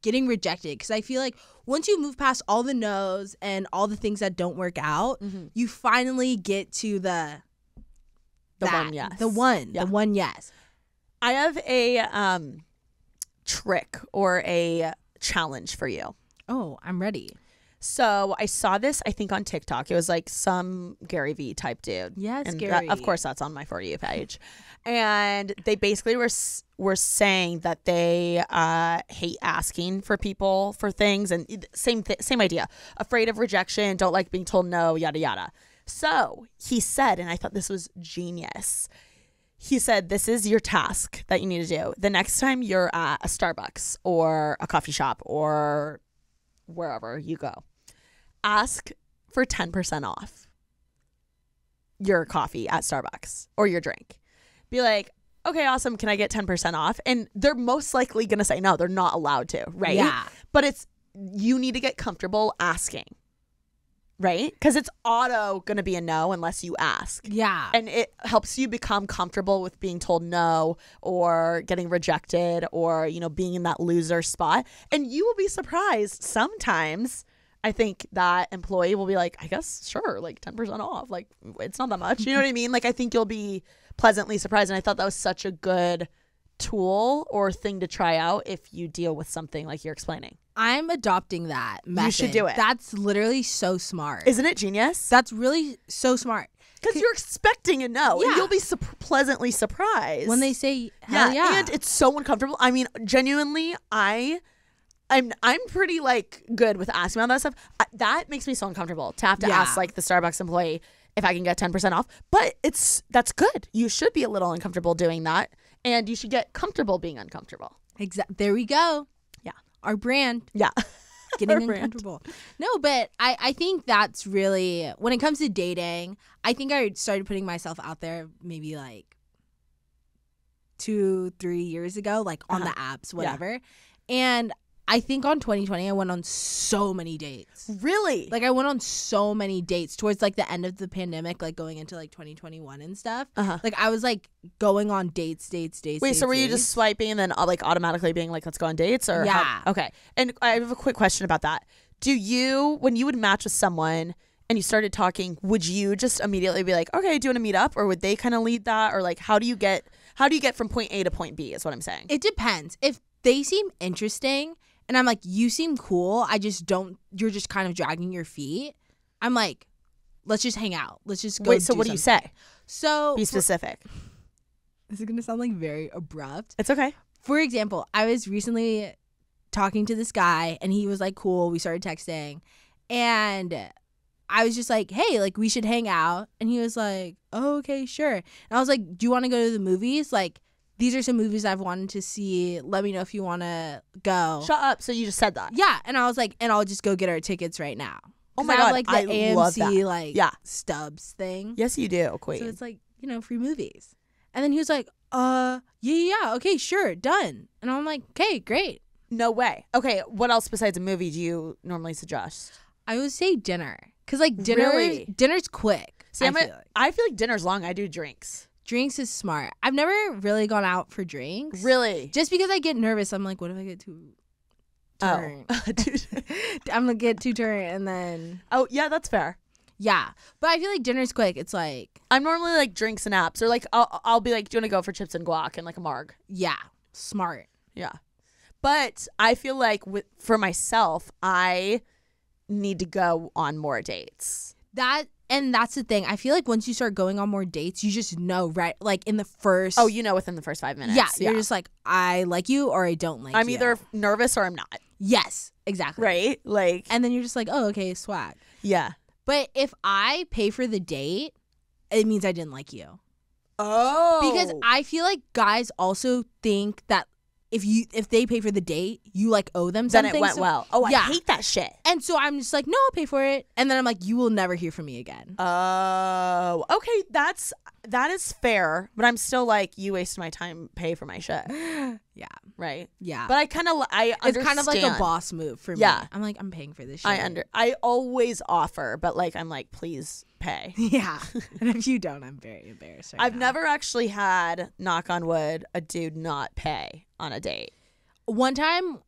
getting rejected. Because I feel like once you move past all the no's and all the things that don't work out, you finally get to the one yes. The one yes. I have a trick or a challenge for you. Oh, I'm ready. So I saw this, I think, on TikTok. It was like some Gary Vee type dude. Yes, and Gary. Of course, that's on my For You page. And they basically were saying that they hate asking for people for things, and same idea. Afraid of rejection, don't like being told no, yada yada. So he said, and I thought this was genius. He said, this is your task that you need to do. The next time you're at a Starbucks or a coffee shop or wherever you go, ask for 10% off your coffee at Starbucks or your drink. Be like, okay, awesome. Can I get 10% off? And they're most likely going to say no. They're not allowed to, right? Yeah. But you need to get comfortable asking. Right? Because it's auto going to be a no unless you ask. Yeah. And it helps you become comfortable with being told no or getting rejected or, you know, being in that loser spot. And you will be surprised. Sometimes I think that employee will be like, I guess, sure, like 10% off. Like, it's not that much. You know what I mean? Like, I think you'll be pleasantly surprised. And I thought that was such a good tool or thing to try out if you deal with something like you're explaining. I'm adopting that method. You should do it. That's literally so smart. Isn't it genius? That's really so smart. Because you're expecting a no, and you'll be pleasantly surprised when they say hell yeah. And it's so uncomfortable. I mean, genuinely, I'm pretty like good with asking about that stuff. That makes me so uncomfortable to have to ask like the Starbucks employee if I can get 10% off. But that's good. You should be a little uncomfortable doing that, and you should get comfortable being uncomfortable. Exactly. There we go. Yeah, our brand. Yeah. Getting uncomfortable. No, but I think that's really, when it comes to dating, I think I started putting myself out there maybe like 2-3 years ago, like on the apps, whatever. Yeah. And I think on 2020 I went on so many dates. Really? Like I went on so many dates towards like the end of the pandemic, like going into like 2021 and stuff. Like I was like going on dates. Wait, dates, so were you dates. just swiping and then like automatically being like, let's go on dates? Or Yeah. Okay. And I have a quick question about that. When you would match with someone and you started talking, would you just immediately be like, okay, do you want to meet up? Or would they kind of lead that? Or like, how do you get from point A to point B is what I'm saying. It depends. If they seem interesting and I'm like, you seem cool, you're just kind of dragging your feet, I'm like, let's just hang out. Let's just go. Wait, so what do you say? So be specific. This is going to sound like very abrupt. It's okay. For example, I was recently talking to this guy and he was like, cool. We started texting and I was just like, hey, like we should hang out. And he was like, oh, okay, sure. And I was like, do you want to go to the movies? Like, these are some movies I've wanted to see. Let me know if you want to go. Shut up. So you just said that. Yeah. And I was like, and I'll just go get our tickets right now. Oh my I God. have, like the I AMC love that. like stubs thing. Yes, you do, Queen. So it's like, free movies. And then he was like, yeah, okay, sure, done. And I'm like, okay, great. No way. Okay, what else besides a movie do you normally suggest? I would say dinner. Because like dinner's quick. See, I feel like dinner's long. I do drinks. Drinks is smart. I've never really gone out for drinks. Really? Just because I get nervous. I'm like, what if I get too turned? I'm going to get too turned and then. Oh, yeah, that's fair. Yeah. But I feel like dinner's quick. It's like. I'm normally like drinks and apps. Or like I'll be like, do you want to go for chips and guac and like a marg? Yeah. Smart. Yeah. But I feel like for myself, I need to go on more dates. And that's the thing. I feel like once you start going on more dates, you just know, right? Like in the first. Oh, you know, within the first 5 minutes. Yeah. You're just like, I like you or I don't like you. I'm either nervous or I'm not. Yes, exactly. Right? Like. And then you're just like, oh, okay, swag. Yeah. But if I pay for the date, it means I didn't like you. Oh. Because I feel like guys also think that if they pay for the date, you like owe them something. Then it went well. Oh, I hate that shit. And so I'm just like, no, I'll pay for it. And then I'm like, you will never hear from me again. Oh, okay. That is fair. But I'm still like, you wasted my time, pay for my shit. Yeah. Right? Yeah. But I understand. It's kind of like a boss move for me. Yeah. I'm like, I'm paying for this shit. I always offer, but like, I'm like, please pay. Yeah. And if you don't, I'm very embarrassed right I've now. never actually had, knock on wood, a dude not pay on a date. One time,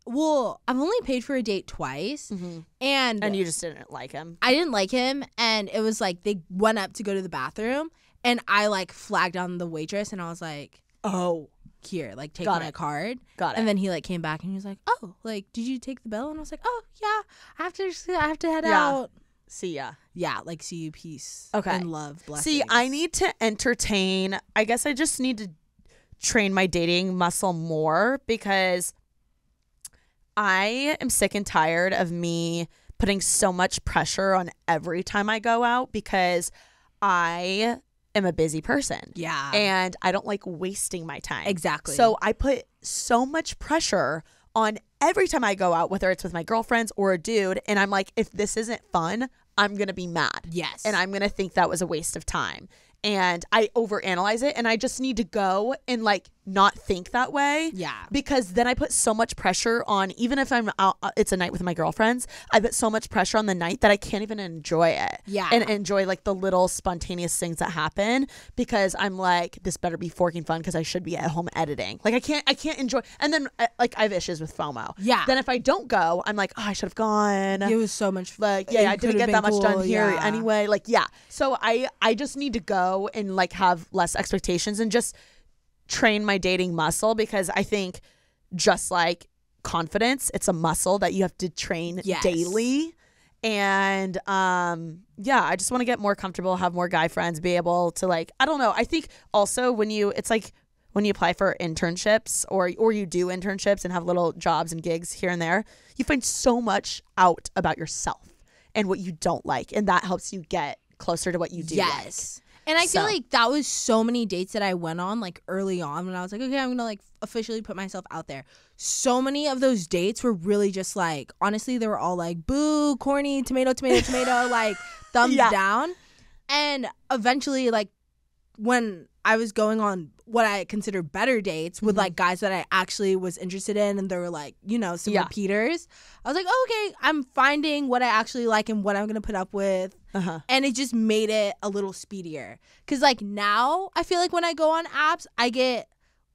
I've only paid for a date twice. Mm-hmm. And you just didn't like him. I didn't like him. And it was like they went up to go to the bathroom. And I like flagged on the waitress. And I was like, oh, here, like take Got my it. card. Got it. And then he like came back and he was like, oh, like, did you take the bill? And I was like, oh, yeah, I have to head out. See ya. Yeah, like see you, peace. Okay. And love, blessings. See, I need to entertain. I guess I just need to train my dating muscle more because I am sick and tired of me putting so much pressure on every time I go out because I am a busy person. Yeah. And I don't like wasting my time. Exactly. So I put so much pressure on every time I go out, whether it's with my girlfriends or a dude. And I'm like, if this isn't fun, I'm going to be mad. Yes. And I'm going to think that was a waste of time. And I overanalyze it. And I just need to go and like not think that way. Yeah. Because then I put so much pressure on, even if I'm out, it's a night with my girlfriends, I put so much pressure on the night that I can't even enjoy it. Yeah. And enjoy like the little spontaneous things that happen because I'm like, this better be forking fun because I should be at home editing. Like I can't enjoy. And then like I have issues with FOMO. Yeah. Then if I don't go, I'm like, oh, I should have gone. It was so much Like, yeah, I didn't get that much done here yeah. anyway. Like, yeah. So I just need to go and like have less expectations and just train my dating muscle because I think just like confidence, it's a muscle that you have to train daily. And yeah, I just want to get more comfortable, have more guy friends, be able to like, I don't know. I think also when you apply for internships or you do internships and have little jobs and gigs here and there, you find so much out about yourself and what you don't like. And that helps you get closer to what you do like. And I feel like that was so many dates that I went on like early on when I was like, okay, I'm going to like officially put myself out there. So many of those dates were really just like, honestly, they were all like, boo, corny, tomato, like thumbs down. And eventually like when I was going on what I consider better dates with like guys that I actually was interested in, and there were like, you know, some repeaters, I was like, oh, okay, I'm finding what I actually like and what I'm gonna put up with. And it just made it a little speedier, because like now I feel like when I go on apps I get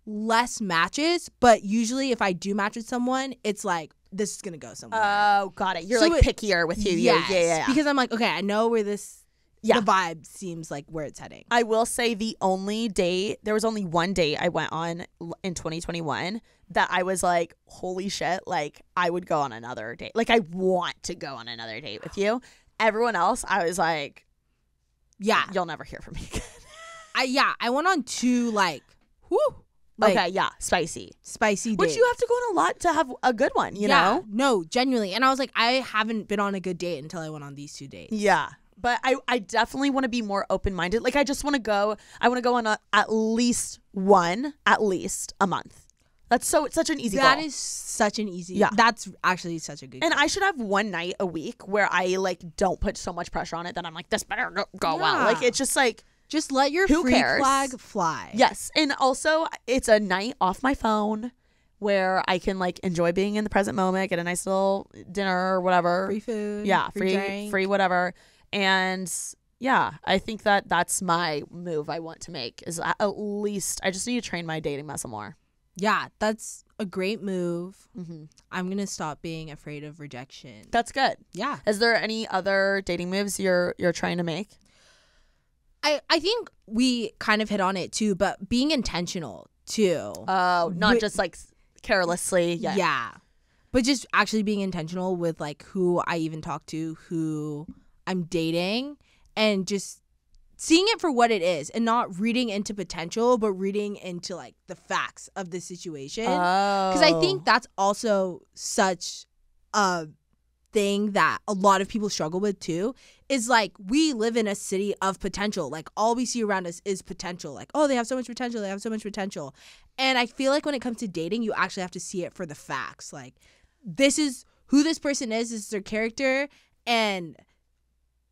less matches, but usually if I do match with someone, it's like, this is gonna go somewhere. Oh, got it. You're so like pickier with who yes, yeah. Because I'm like, okay, I know where this the vibe seems like where it's heading. I will say there was only one date I went on in 2021 that I was like, holy shit, like I would go on another date. Like I want to go on another date with you. Everyone else, I was like, yeah, you'll never hear from me again. I went on 2 like, whoo. Like, okay, yeah, spicy dates. Which you have to go on a lot to have a good one, you know? No, genuinely. And I was like, I haven't been on a good date until I went on these 2 dates. Yeah. But I definitely want to be more open-minded. Like, I want to go on at least a month. It's such an easy goal. That is such an easy. Yeah. That's actually such a good goal. And I should have one night a week where I, like, don't put so much pressure on it that I'm like, this better go well. Like, it's just like, just let your free flag fly. Yes. And also, it's a night off my phone where I can like enjoy being in the present moment, get a nice little dinner or whatever. Free food. Yeah. Free whatever. And yeah, I think that's my move I want to make, is at least I just need to train my dating muscle more. Yeah, that's a great move. I'm going to stop being afraid of rejection. That's good. Yeah. Is there any other dating moves you're trying to make? I think we kind of hit on it too, but being intentional too. Oh, not just like carelessly. Yeah. But just actually being intentional with like who I even talk to, who I'm dating, and just seeing it for what it is and not reading into potential, but reading into like the facts of the situation. Because I think that's also such a thing that a lot of people struggle with too, is like, we live in a city of potential. Like all we see around us is potential. Like, oh, they have so much potential. And I feel like when it comes to dating, you actually have to see it for the facts. Like, this is who this person is, this is their character, and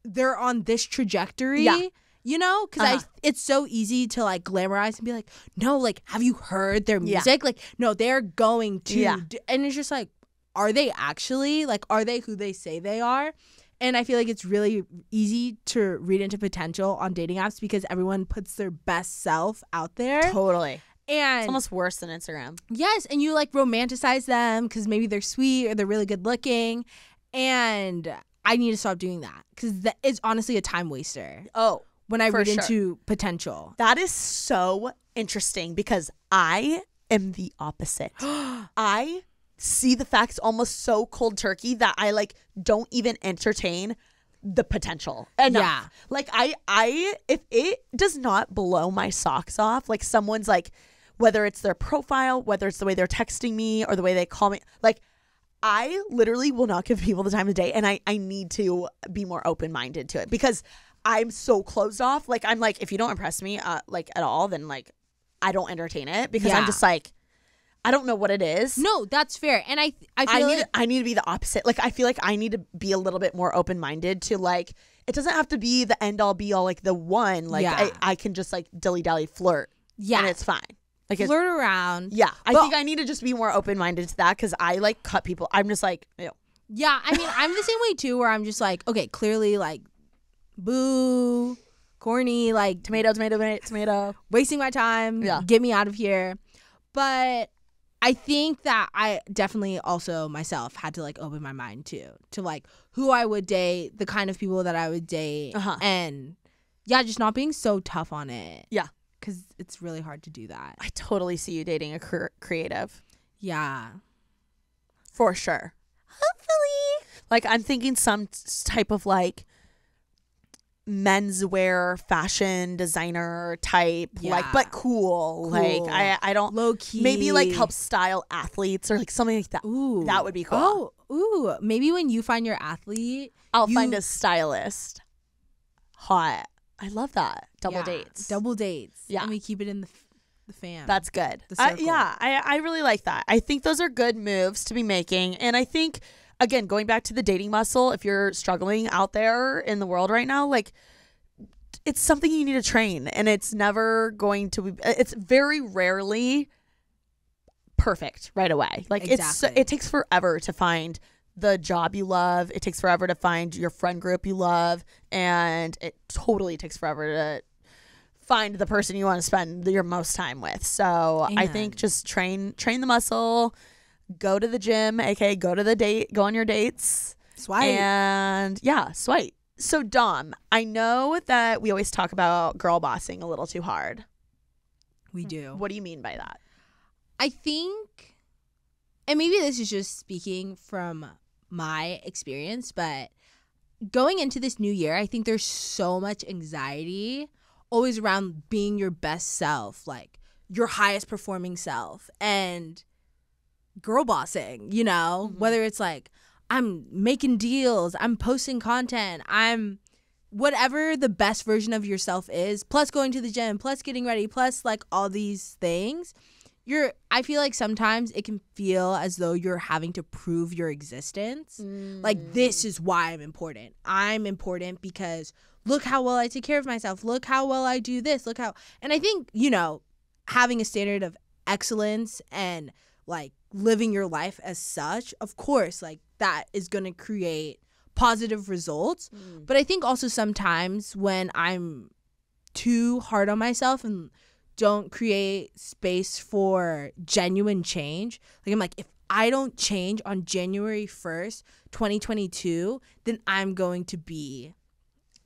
they're on this trajectory. You know, because it's so easy to like glamorize and be like, no, like, have you heard their music? Like, no, they're going to and it's just like, are they actually, like, are they who they say they are? And I feel like it's really easy to read into potential on dating apps because everyone puts their best self out there. Totally. And it's almost worse than Instagram. Yes. And you like romanticize them because maybe they're sweet or they're really good looking. And I need to stop doing that because that is honestly a time waster. Oh, when I read into potential. That is so interesting because I am the opposite. I see the facts almost so cold turkey that I like don't even entertain the potential enough. Yeah. Like I if it does not blow my socks off, like someone's like, whether it's their profile, whether it's the way they're texting me or the way they call me, like I literally will not give people the time of day, and I need to be more open-minded to it because I'm so closed off. Like I'm like, if you don't impress me like at all, then like I don't entertain it because I'm just like, I don't know what it is. No, that's fair. And I feel I need to be the opposite. Like I feel like I need to be a little bit more open-minded to like, it doesn't have to be the end all be all, like the one. Like I can just like dilly-dally flirt. Yeah. And it's fine. Like flirt around. Yeah. I think I need to just be more open-minded to that because I like cut people. I'm just like, ew. Yeah. I mean, I'm the same way too, where I'm just like, okay, clearly like, boo, corny, like tomato, wasting my time. Yeah. Get me out of here. But I think that I definitely also myself had to like open my mind to like who I would date, the kind of people that I would date, and just not being so tough on it. Yeah. Because it's really hard to do that. I totally see you dating a creative. Yeah. For sure. Hopefully. Like I'm thinking some type of like menswear fashion designer type, like, but cool. Like I don't, low key, maybe like help style athletes or like something like that. Ooh, that would be cool. Maybe when you find your athlete, I'll find a stylist. Hot. I love that. Double dates. Yeah, and we keep it in the fam. That's good. I really like that. I think those are good moves to be making, and I think, again, going back to the dating muscle, if you're struggling out there in the world right now, like it's something you need to train, and it's never going to be, it's very rarely perfect right away. Like Exactly. it takes forever to find the job you love. It takes forever to find your friend group you love, and it totally takes forever to find the person you want to spend your most time with. So I think just train the muscle, go to the gym, aka go on your dates. Swipe. And yeah, swipe. So Dom, I know that we always talk about girl bossing a little too hard. We do. What do you mean by that? I think, and maybe this is just speaking from my experience, but going into this new year, I think there's so much anxiety always around being your best self, like your highest performing self, and girl bossing, you know, whether it's like, I'm making deals, I'm posting content, I'm whatever the best version of yourself is, plus going to the gym, plus getting ready, plus like all these things. I feel like sometimes it can feel as though you're having to prove your existence. Like, this is why I'm important. I'm important because look how well I take care of myself. Look how well I do this. And I think, you know, having a standard of excellence and like living your life as such, of course, like that is going to create positive results. But I think also sometimes when I'm too hard on myself and don't create space for genuine change, like I'm like, if I don't change on January 1st, 2022, then I'm going to be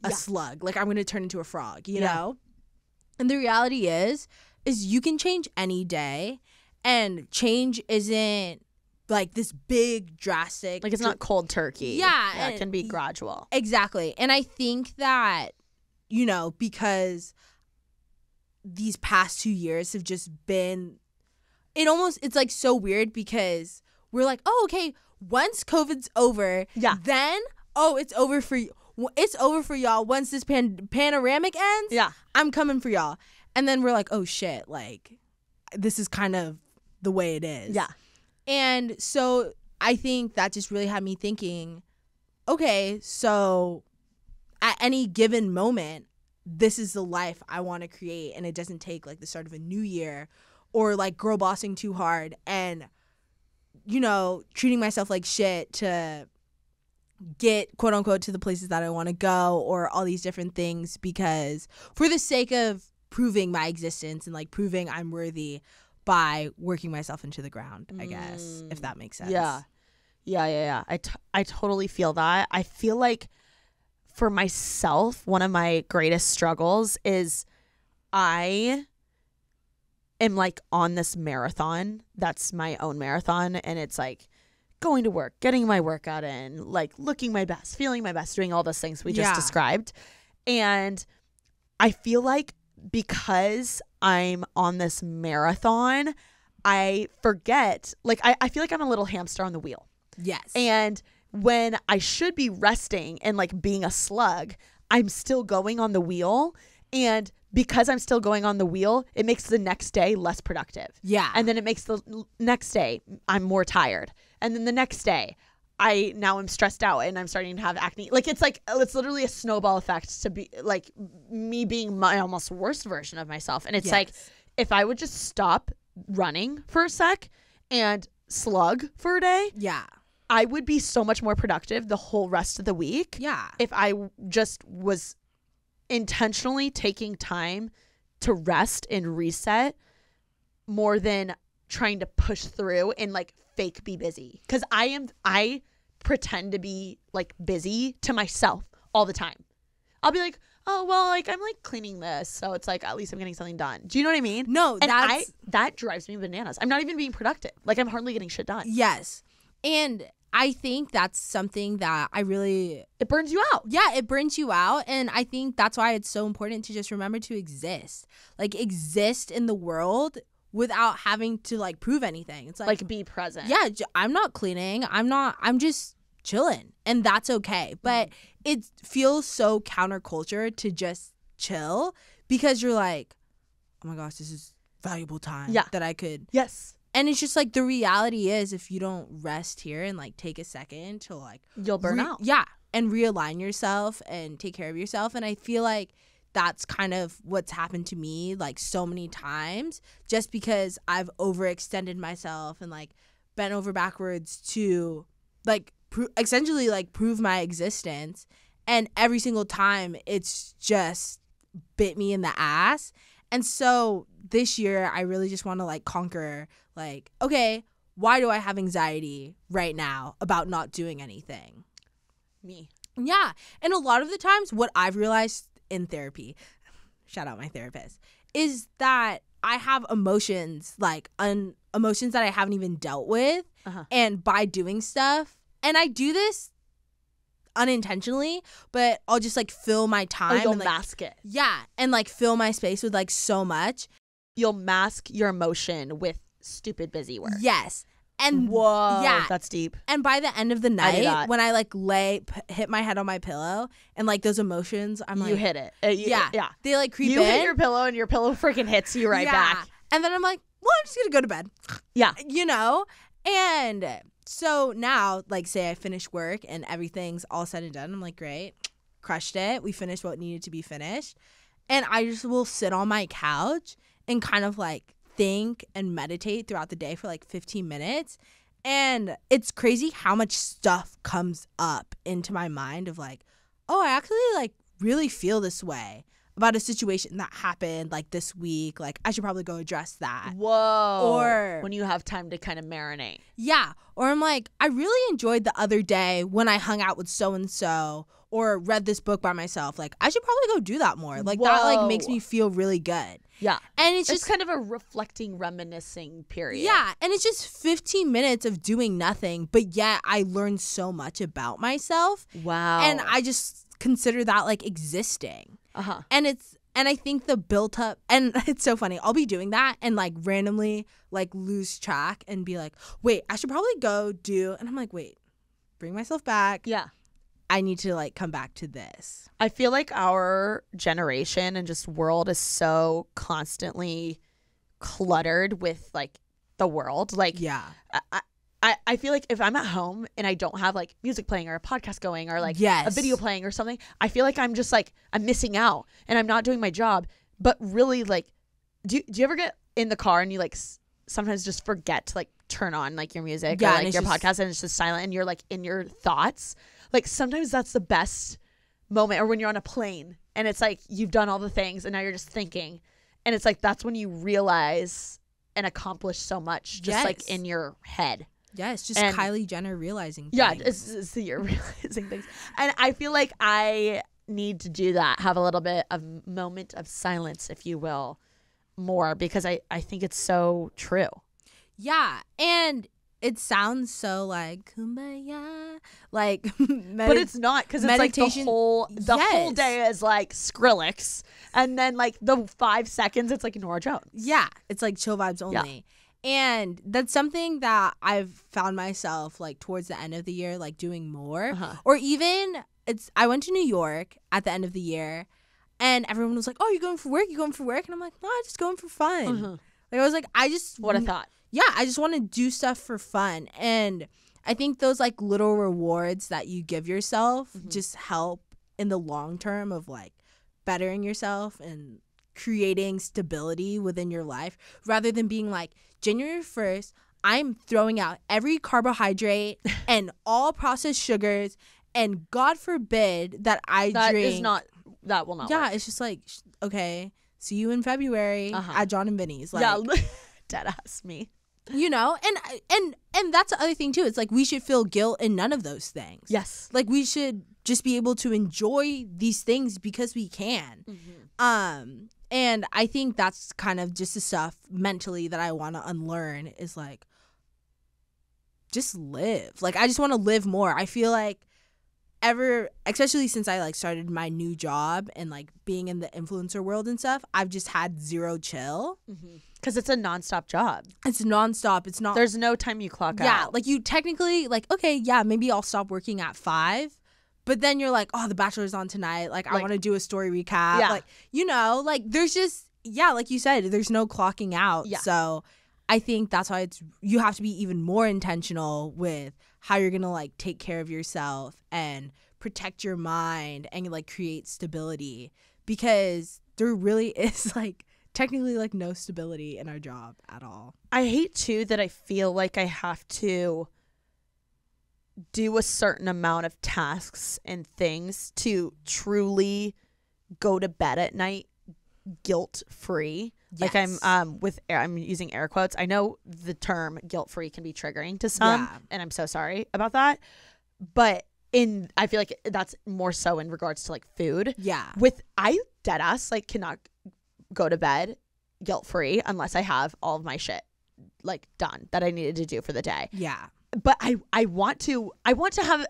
a slug. Like I'm going to turn into a frog, you know? And the reality is you can change any day, and change isn't like this big drastic. Like it's not cold turkey. Yeah. It can be gradual. Exactly. And I think that, you know, because these past 2 years have just been, it's like so weird because we're like, oh, okay, once COVID's over, then, it's over for you. It's over for y'all. Once this panoramic ends, I'm coming for y'all. And then we're like, oh shit, like this is kind of the way it is. Yeah. And so I think that just really had me thinking, okay, so at any given moment, this is the life I want to create, and it doesn't take like the start of a new year or like girl bossing too hard and, you know, treating myself like shit to get quote unquote to the places that I want to go or all these different things, because for the sake of proving my existence and like proving I'm worthy by working myself into the ground, I guess, if that makes sense. Yeah. I totally feel that. I feel like for myself, one of my greatest struggles is I am like on this marathon that's my own marathon, and it's like going to work, getting my workout in, like looking my best, feeling my best, doing all those things we just described. And I feel like because I'm on this marathon, I forget, like I feel like I'm a little hamster on the wheel. Yes. And when I should be resting and like being a slug, I'm still going on the wheel. And because I'm still going on the wheel, it makes the next day less productive. Yeah. And then it makes the next day I'm more tired. And then the next day now I'm stressed out and I'm starting to have acne. Like it's literally a snowball effect to be like me being my almost worst version of myself. And it's like, if I would just stop running for a sec and slug for a day, I would be so much more productive the whole rest of the week. Yeah. If I just was intentionally taking time to rest and reset more than trying to push through and like fake be busy. Because I pretend to be like busy to myself all the time. I'll be like, oh, well, like I'm like cleaning this, so it's like at least I'm getting something done. Do you know what I mean? No, and that drives me bananas. I'm not even being productive. Like I'm hardly getting shit done. Yes. And I think that's something that it burns you out. Yeah, it burns you out. And I think that's why it's so important to just remember to exist. Like exist in the world without having to like prove anything. It's like be present. Yeah, I'm not cleaning. I'm just chilling. And that's okay. But it feels so counterculture to just chill because you're like, oh my gosh, this is valuable time that I could. Yes. And it's just like the reality is if you don't rest here and like take a second to like you'll burn out. Yeah. And realign yourself and take care of yourself. And I feel like that's kind of what's happened to me like so many times, just because I've overextended myself and like bent over backwards to like essentially like prove my existence. And every single time it's just bit me in the ass. And so this year I really just want to like conquer like, okay, why do I have anxiety right now about not doing anything? Me. Yeah. And a lot of the times what I've realized in therapy, shout out my therapist, is that I have emotions like emotions that I haven't even dealt with. And by doing stuff, and I do this unintentionally, but I'll just like fill my time. You'll and, like, mask it. Yeah. And like fill my space with like so much. You'll mask your emotion with stupid busy work. Yes. And whoa, yeah, that's deep. And by the end of the night, when I like hit my head on my pillow and like those emotions, I'm like, you hit it. Yeah. They like creep in. You hit your pillow and your pillow freaking hits you right back. And then I'm like, well, I'm just going to go to bed. Yeah. You know? And so now, like, say I finish work and everything's all said and done. I'm like, great. Crushed it. We finished what needed to be finished. And I just will sit on my couch and kind of like think and meditate throughout the day for like 15 minutes. And it's crazy how much stuff comes up into my mind of like, oh, I actually like really feel this way about a situation that happened like this week. Like I should probably go address that. Whoa. Or when you have time to kind of marinate. Yeah. Or I'm like, I really enjoyed the other day when I hung out with so-and-so or read this book by myself. Like I should probably go do that more. Like that like makes me feel really good. Yeah. And it's just just kind of a reflecting, reminiscing period. Yeah. And it's just 15 minutes of doing nothing, but yet I learned so much about myself. Wow. And I just consider that like existing. And I think the built up, and it's so funny, I'll be doing that and like randomly like lose track and be like, wait, I should probably go do, and I'm like, wait, bring myself back. Yeah. I need to like come back to this. I feel like our generation and just world is so constantly cluttered with like the world. Like, yeah. I feel like if I'm at home and I don't have like music playing or a podcast going or like a video playing or something, I feel like I'm just like, I'm missing out and I'm not doing my job. But really, like, do you ever get in the car and you like sometimes just forget to like turn on like your music or like your podcast and it's just silent and you're like in your thoughts? Like sometimes that's the best moment, or when you're on a plane and it's like you've done all the things and now you're just thinking, and it's like that's when you realize and accomplish so much just like in your head. Yeah, it's just Kylie Jenner realizing things. Yeah, it's you're realizing things. And I feel like I need to do that, have a little bit of moment of silence, if you will, more, because I think it's so true. Yeah, and it sounds so like kumbaya, like but it's not, because it's like the whole day is like Skrillex, and then like the 5 seconds it's like Norah Jones. Yeah, it's like chill vibes only. Yeah. And that's something that I've found myself like towards the end of the year like doing more. Or even I went to New York at the end of the year and everyone was like, oh, you going for work? You going for work? And I'm like, no, I'm just going for fun. Like I was like, what a thought. Yeah, I just want to do stuff for fun. And I think those like little rewards that you give yourself just help in the long term of like bettering yourself and creating stability within your life, rather than being like, January 1st, I'm throwing out every carbohydrate and all processed sugars, and God forbid that I drink. That will not work. work. It's just like, okay, see you in February at John and Vinny's. Like, yeah, dead ass me. You know, and that's the other thing too. It's like we should feel guilt in none of those things. Yes. Like we should just be able to enjoy these things because we can. And I think that's kind of just the stuff mentally that I want to unlearn, is like, just live. Like, I just want to live more. I feel like especially since I like started my new job and like being in the influencer world and stuff, I've just had zero chill. Because it's a nonstop job. It's nonstop. It's not. There's no time you clock out. Yeah, like you technically like, okay, yeah, maybe I'll stop working at 5. But then you're like, oh, The Bachelor's on tonight. Like, I want to do a story recap. Yeah. Like, you know, like there's just, yeah, like you said, there's no clocking out. Yeah. So I think that's why you have to be even more intentional with how you're going to like take care of yourself and protect your mind and like create stability. because there really is like technically like no stability in our job at all. I hate too that I feel like I have to do a certain amount of tasks and things to truly go to bed at night guilt free. Yes. Like I'm using air quotes. I know the term guilt free can be triggering to some, and I'm so sorry about that. But I feel like that's more so in regards to like food. Yeah. I dead ass like cannot go to bed guilt free unless I have all of my shit like done that I needed to do for the day. Yeah. But I want to have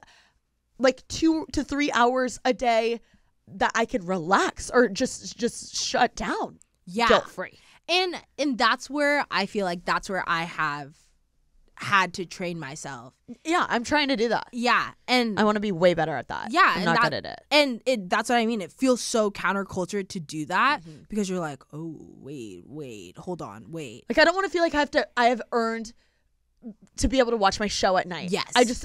like 2 to 3 hours a day that I can relax or just shut down. Yeah. Guilt free. And that's where I feel like that's where I have had to train myself. Yeah, I'm trying to do that. Yeah. And I want to be way better at that. yeah, I'm not good at it. And that's what I mean. It feels so counterculture to do that because you're like, oh, wait, hold on, wait. Like I don't want to feel like I have earned to be able to watch my show at night. Yes. I just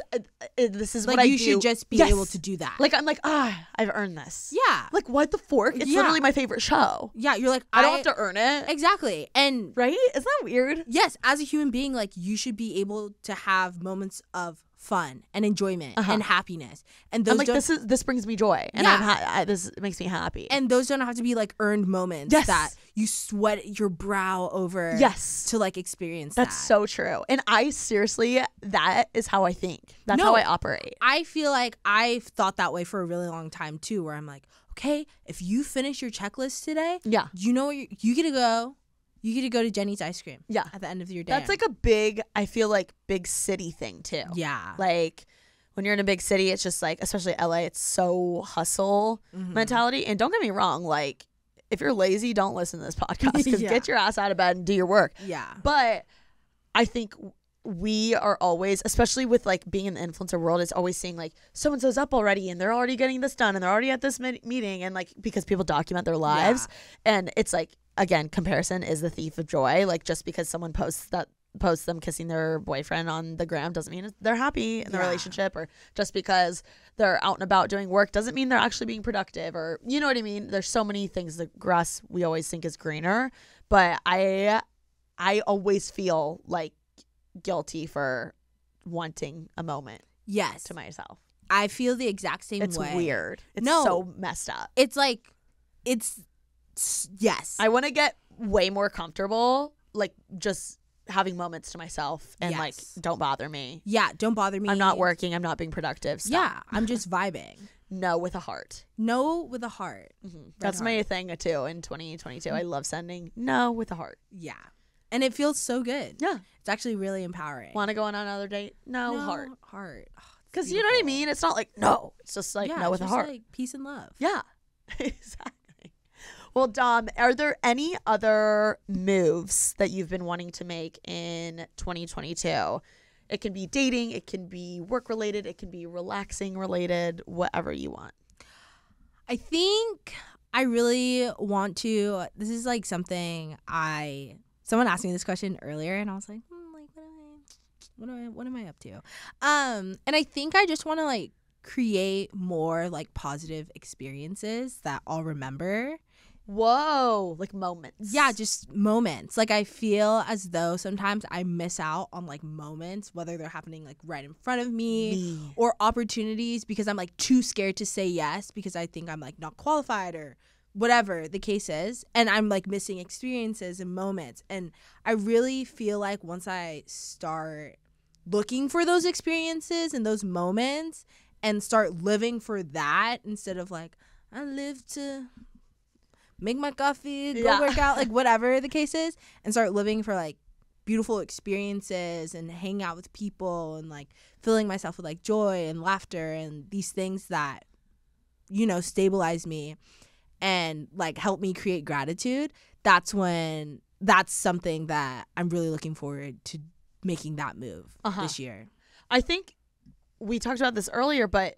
this is like what I do. You should just be able to do that. Like I'm like, I've earned this. Yeah. Like what the fork? It's literally my favorite show. Yeah, you're like I don't have to earn it. Exactly. And right? Isn't that weird? Yes, as a human being, like you should be able to have moments of fun and enjoyment and happiness. And those I'm like, this brings me joy, and this makes me happy. And those don't have to be like earned moments that you sweat your brow over. Yes, to like experience. That's so true. And I seriously, that is how I think. That's how I operate. I feel like I've thought that way for a really long time too. Where I'm like, okay, if you finish your checklist today, you know where you get to go. You get to go to Jenny's ice cream. Yeah. At the end of your day. That's like a big, I feel like, big city thing too. Yeah. Like when you're in a big city, it's just like, especially LA, it's so hustle mentality. And don't get me wrong, like if you're lazy, don't listen to this podcast because get your ass out of bed and do your work. Yeah. But I think we are always, especially with like being in the influencer world, is always seeing like so-and-so's up already and they're already getting this done and they're already at this meeting, and like because people document their lives and it's like, again, comparison is the thief of joy. Like just because someone posts them kissing their boyfriend on the gram doesn't mean they're happy in the relationship, or just because they're out and about doing work doesn't mean they're actually being productive, or you know what I mean? There's so many things. The grass we always think is greener, but I always feel like guilty for wanting a moment to myself. I feel the exact same way. It's weird. It's so messed up. It's like yes. I want to get way more comfortable, like just having moments to myself and like, don't bother me. Yeah, don't bother me. I'm not working. I'm not being productive. Stop. Yeah, I'm just vibing. No with a heart. No with a heart. That's my thing too in 2022. I love sending no with a heart. Yeah. And it feels so good. Yeah. It's actually really empowering. Want to go on another date? No heart. Heart. Because you know what I mean? It's not like no. It's just like no with a heart. Like peace and love. Yeah. Exactly. Well, Dom, are there any other moves that you've been wanting to make in 2022? It can be dating, it can be work related, it can be relaxing related, whatever you want. I think I really want to. This is like something someone asked me this question earlier, and I was like, what am I up to? And I think I just want to like create more like positive experiences that I'll remember. Whoa, like moments. Yeah, just moments. Like I feel as though sometimes I miss out on like moments, whether they're happening like right in front of me or opportunities, because I'm like too scared to say yes because I think I'm like not qualified or whatever the case is, and I'm like missing experiences and moments. And I really feel like once I start looking for those experiences and those moments and start living for that instead of like I live to make my coffee, go work out, like whatever the case is, and start living for like beautiful experiences and hang out with people and like filling myself with like joy and laughter and these things that, you know, stabilize me and like help me create gratitude. That's something that I'm really looking forward to making that move this year. I think we talked about this earlier, but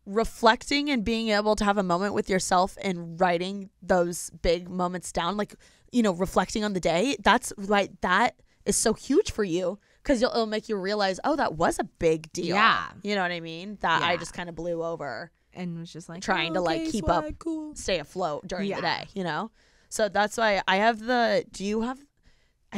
reflecting and being able to have a moment with yourself and writing those big moments down, like, you know, reflecting on the day, that's like, that is so huge for you Because it'll make you realize, oh, that was a big deal. Yeah. You know what I mean? That I Yeah. just kind of blew over And was just like trying to like keep up, stay afloat during the day, you know? So that's why I have I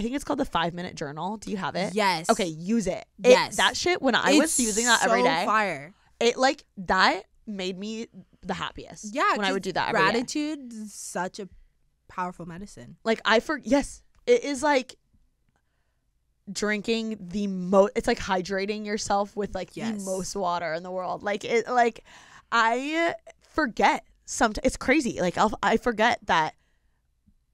think it's called the 5-minute journal. Do you have it? Yes. Okay, use it. Yes. That shit, when I was using that every day, fire. it like, that made me the happiest. Yeah. When I would do that every day. Gratitude is such a powerful medicine. Like, yes, it is like drinking it's like hydrating yourself with like the most water in the world. Like, I forget sometimes. It's crazy. Like, I forget that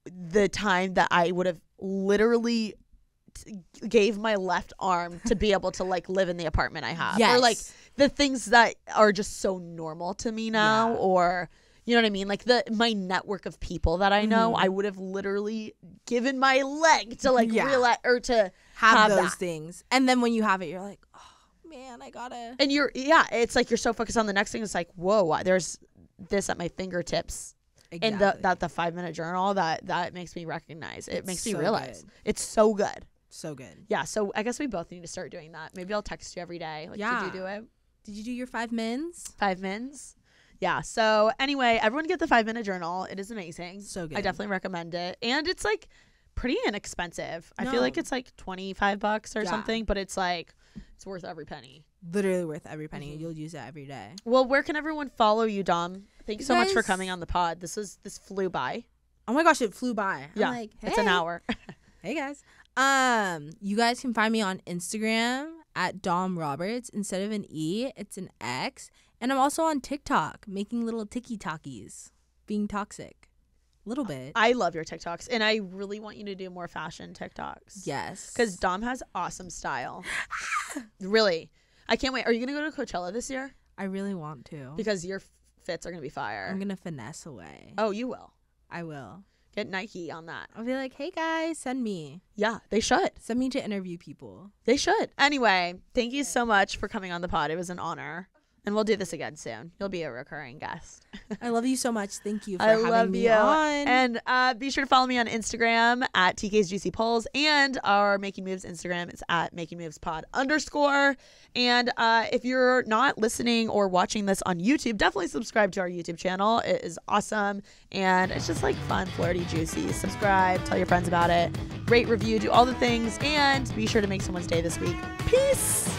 the time that I would have literally gave my left arm to be able to like live in the apartment I have. Yes. Or like the things that are just so normal to me now, or you know what I mean? Like my network of people that I know, I would have literally given my leg to like realize or to have those that. things. And then when you have it, you're like, oh man, I gotta. And it's like you're so focused on the next thing. It's like, whoa, there's this at my fingertips. Exactly. And the 5-minute journal that makes me recognize. It makes me so realize. good. It's so good. So good. Yeah, so I guess we both need to start doing that. Maybe I'll text you every day. Like, did you do it? Did you do your 5 mins? 5 mins? Yeah, so anyway, everyone get the 5-minute journal. It is amazing. So good. I definitely recommend it. And it's like pretty inexpensive. I feel like it's like $25 or something, but it's like, it's worth every penny. Literally worth every penny. You'll use it every day. Well, where can everyone follow you, Dom? Thank you so much for coming on the pod. This flew by. Oh my gosh, it flew by. Yeah, I'm like, hey. It's an hour. Hey guys. You guys can find me on Instagram at Dom Roberts. Instead of an E, it's an X. And I'm also on TikTok, making little tiki-talkies, being toxic. A little bit. I love your TikToks, and I really want you to do more fashion TikToks. Yes. Because Dom has awesome style. Really. I can't wait. Are you going to go to Coachella this year? I really want to. Because your fits are going to be fire. I'm going to finesse away. Oh, you will. I will. Get Nike on that. I'll be like, hey guys, send me. Yeah, they should. Send me to interview people. They should. Anyway, thank you so much for coming on the pod. It was an honor. And we'll do this again soon. You'll be a recurring guest. I love you so much. Thank you for having me on. And be sure to follow me on Instagram at TK's Juicy Polls, and our Making Moves Instagram is at Making Moves Pod _. And if you're not listening or watching this on YouTube, definitely subscribe to our YouTube channel. It is awesome. And it's just like fun, flirty, juicy. Subscribe, tell your friends about it, rate, review, do all the things. And be sure to make someone's day this week. Peace.